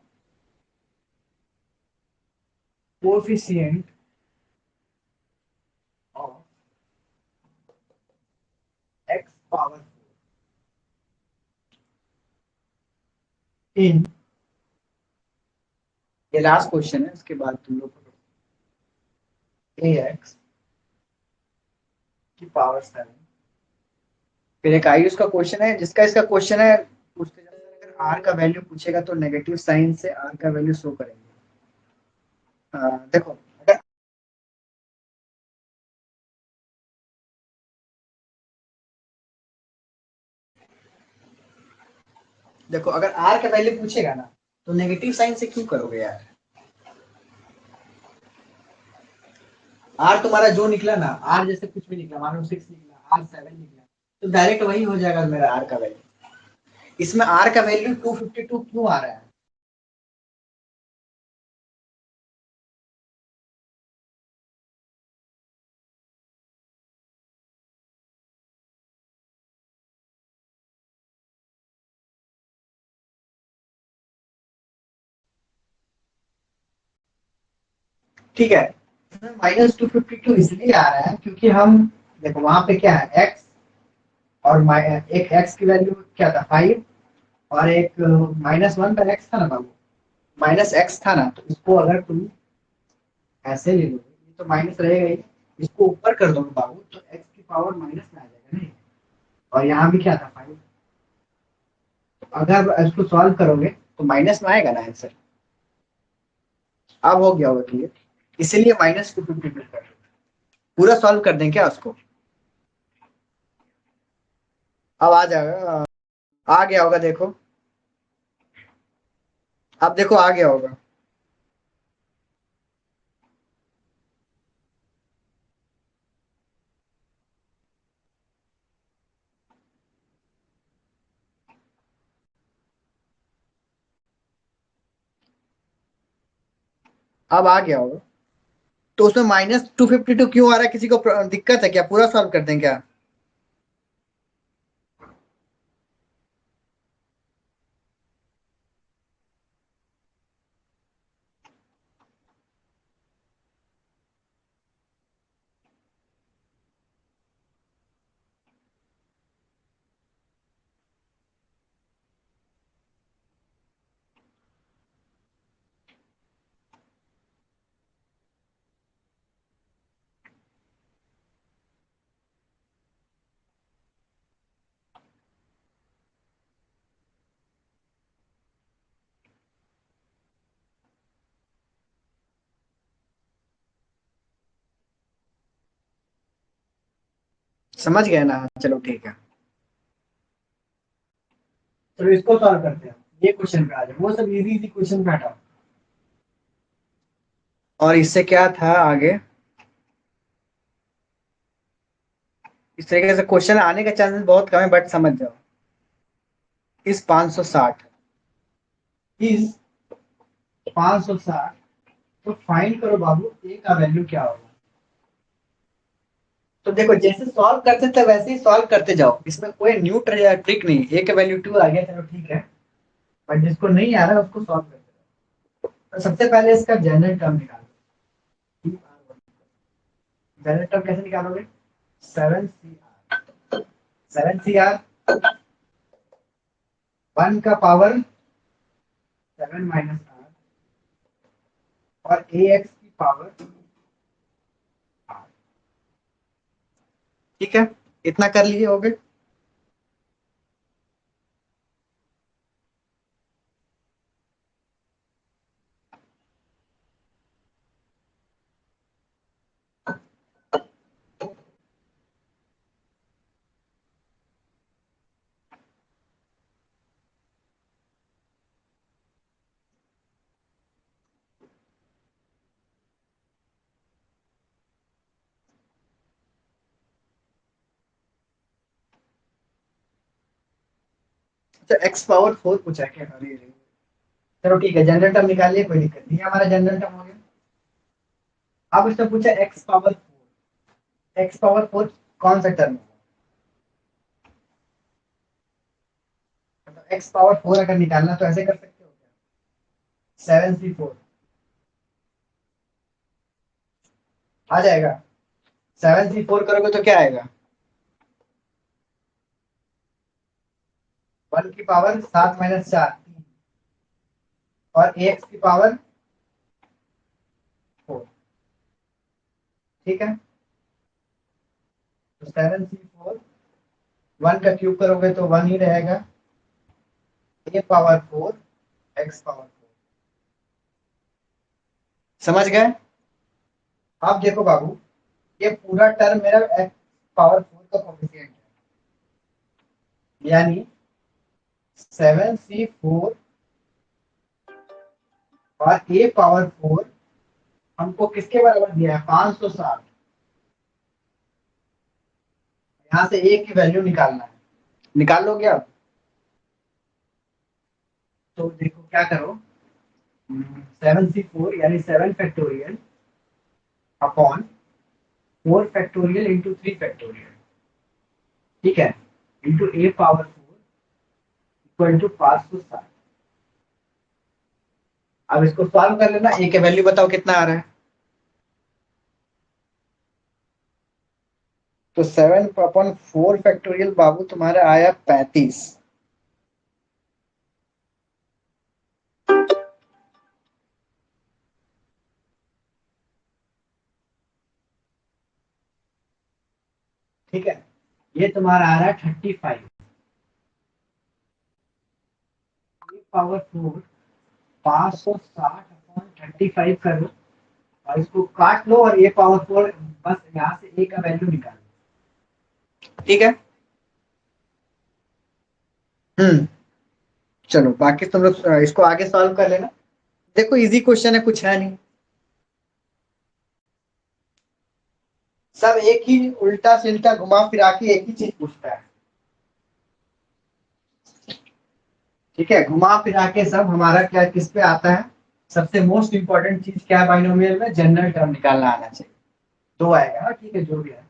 Coefficient of x power in, ये लास्ट क्वेश्चन है, इसके बाद तुम लोग ax की पावर 7, फिर एक आयुष का क्वेश्चन है जिसका इसका क्वेश्चन है पूछते जाते हैं, अगर आर का वैल्यू पूछेगा तो नेगेटिव साइन से आर का वैल्यू शो करेंगे। देखो अगर देखो अगर आर का वैल्यू पूछेगा ना तो नेगेटिव साइन से क्यों करोगे यार, आर तुम्हारा जो निकला ना, आर जैसे कुछ भी निकला, मान लो 6 निकला, आर 7 निकला, तो डायरेक्ट वही हो जाएगा मेरा आर का वैल्यू। इसमें आर का वैल्यू 252 क्यों आ रहा है? ठीक है, -252 इसलिए आ रहा है क्योंकि हम देखो वहां पे क्या है x, और एक x की वैल्यू क्या था 5, और एक -1 पर x था ना बाबू, माइनस एक्स था ना, तो इसको अगर तुम ऐसे ले लो ये तो माइनस रहेगा ही, इसको ऊपर कर दो बाबू तो x की पावर माइनस में आ जाएगा नहीं, और यहाँ भी क्या था 5, अगर इसको सॉल्व करोगे तो माइनस में आएगा ना आंसर। अब हो गया होगा क्लियर, इसीलिए -252 कर दो। पूरा सॉल्व कर दें क्या उसको? अब आ जाएगा, आ गया होगा देखो, अब देखो आ गया होगा। अब आ गया होगा, तो उसमें -252 क्यों आ रहा है, किसी को दिक्कत है क्या? पूरा सॉल्व कर दें क्या? समझ गए ना, चलो ठीक है, चलो इसको सॉल्व करते हैं, ये क्वेश्चन पे आ जाए, वो सब इजी इजी क्वेश्चन पे हटाओ। और इससे क्या था आगे, इस तरीके से क्वेश्चन आने का चांसेस बहुत कम है, बट समझ जाओ। इस 560, इस 560 तो फाइंड करो बाबू ए का वैल्यू क्या होगा। तो देखो जैसे सॉल्व करते थे वैसे ही सॉल्व करते जाओ, इसमें कोई न्यू ट्रिक नहीं। ए का वैल्यू 2 आ गया चलो ठीक है, बट जिसको नहीं आ रहा है उसको सॉल्व करते जाओ। तो सबसे पहले इसका जनरल टर्म निकालो। जनरल टर्म कैसे निकालोगे? 7 CR, 7 CR 1 का पावर 7 - R और AX की पावर R। ठीक है, इतना कर लिए हो गए। तो x पावर 4 पूछा क्या? अरे चलो ठीक है, जनरल टर्म निकाल लिए, कोई दिक्कत नहीं, हमारा जनरल टर्म हो गया। अब इसने पूछा x पावर 4 कौन सा टर्म है? तो x पावर 4 अगर निकालना तो ऐसे कर सकते हो क्या? 7C4 आ जाएगा। 7C4 करोगे तो क्या आएगा? 1 की पावर 7 - 4 और ax की पावर 4। ठीक है, तो 7C4 1 का क्यूब करोगे तो 1 ही रहेगा। a power 4 x power 4। समझ गए? आप देखो बाबू, ये पूरा टर्म मेरा x पावर 4 का कोफिशिएंट है, यानी 7C4 और a पावर 4 हमको किसके बराबर दिया है? 560। यहाँ से a की वैल्यू निकालना है, निकाल लोगे आप? तो देखो क्या करो, 7C4 यानी 7 factorial upon 4 factorial into 3 factorial, ठीक है, into a power 4 equal to 560। अब इसको सॉल्व कर लेना, a के वैल्यू बताओ कितना आ रहा है। तो 7/4 बाबू तुम्हारा आया 35। ठीक है, ये तुम्हारा आ रहा है 35। a पावर 4 560/35 करो और इसको काट लो और a पावर 4 बस यहाँ से a का वैल्यू निकालो। ठीक है, हम्म, चलो बाकी तुम लोग इसको आगे सॉल्व कर लेना। देखो इजी क्वेश्चन है, कुछ है नहीं, सब एक ही उल्टा सिल्टा घुमा फिरा के एक ही चीज पूछता है। ठीक है, घुमा फिरा के सब हमारा क्या किस पे आता है? सबसे मोस्ट इंपॉर्टेंट चीज क्या है बाइनोमियल में? जनरल टर्म निकालना आना चाहिए। दो आएगा, हाँ ठीक है, जो भी है।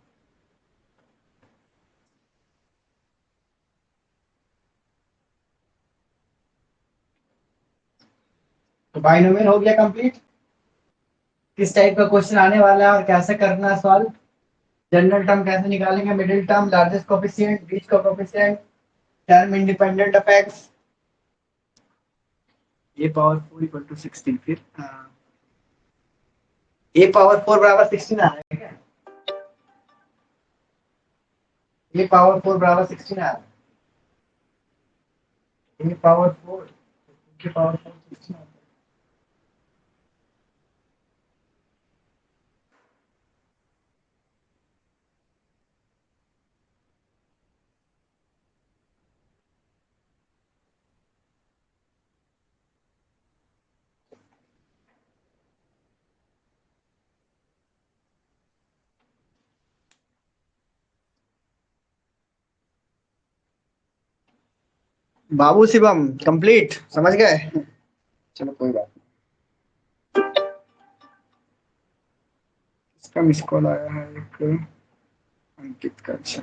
तो बाइनोमियल हो गया कंप्लीट। किस टाइप का क्वेश्चन आने वाला है और कैसे करना है सॉल्व? जनरल टर्म कैसे निकालेंगे? मिडिल टर्म, लार्जेस्ट कोफिशिएंट, बीच का coefficient, term independent of x. a power 4 equal to 16, फिर a पावर 4 बराबर 16 आ रहा है क्या? a पावर 4 बराबर 16 आ रहा है। a पावर 4 के पावर 4 16 आता है। बाबू शिवम कंप्लीट, समझ गए? चलो कोई बात इसका मिस कॉल आया है एक अंकित का। अच्छा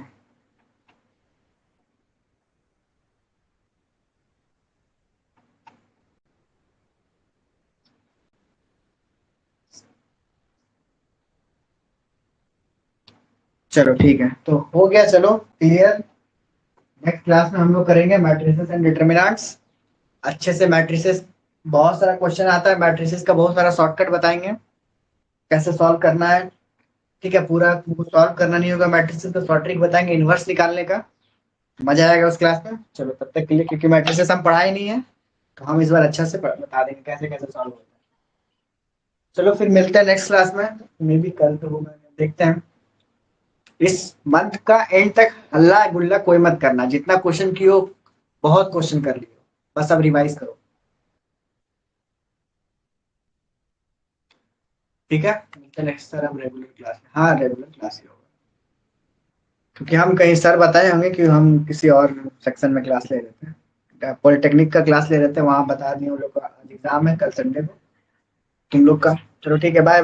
चलो ठीक है, तो हो गया, चलो क्लियर। नेक्स्ट क्लास में हम लोग करेंगे मैट्रिसेस एंड डिटरमिनेंट्स। अच्छे से मैट्रिसेस, बहुत सारा क्वेश्चन आता है मैट्रिसेस का, बहुत सारा शॉर्टकट बताएंगे कैसे सॉल्व करना है। ठीक है, पूरा सॉल्व करना नहीं होगा मैट्रिसेस का, शॉर्ट ट्रिक बताएंगे इन्वर्स निकालने का। मजा आएगा उस क्लास में। चलो तब तक के लिए, क्योंकि मैट्रिसेस हम पढ़ाए नहीं है, तो हम इस बार अच्छा से बता देंगे कैसे कैसे सॉल्व होता है। चलो फिर मिलते हैं नेक्स्ट क्लास में, मे भी कल तो होगा, देखते हैं। इस मंथ का एंड तक हल्ला गुल्ला कोई मत करना, जितना क्वेश्चन कियो बहुत क्वेश्चन कर लियो, बस अब रिवाइज करो। ठीक है, मिलते हैं नेक्स्ट सर हम रेगुलर क्लास में। हाँ रेगुलर क्लास ही होगा, क्योंकि हम कहीं सर बताए होंगे कि हम किसी और सेक्शन में क्लास ले लेते हैं, पॉलिटेक्निक का क्लास ले लेते हैं, वहां बता दिए उन लोग का एग्जाम है कल संडे को तुम लोग का। चलो ठीक है, बाय।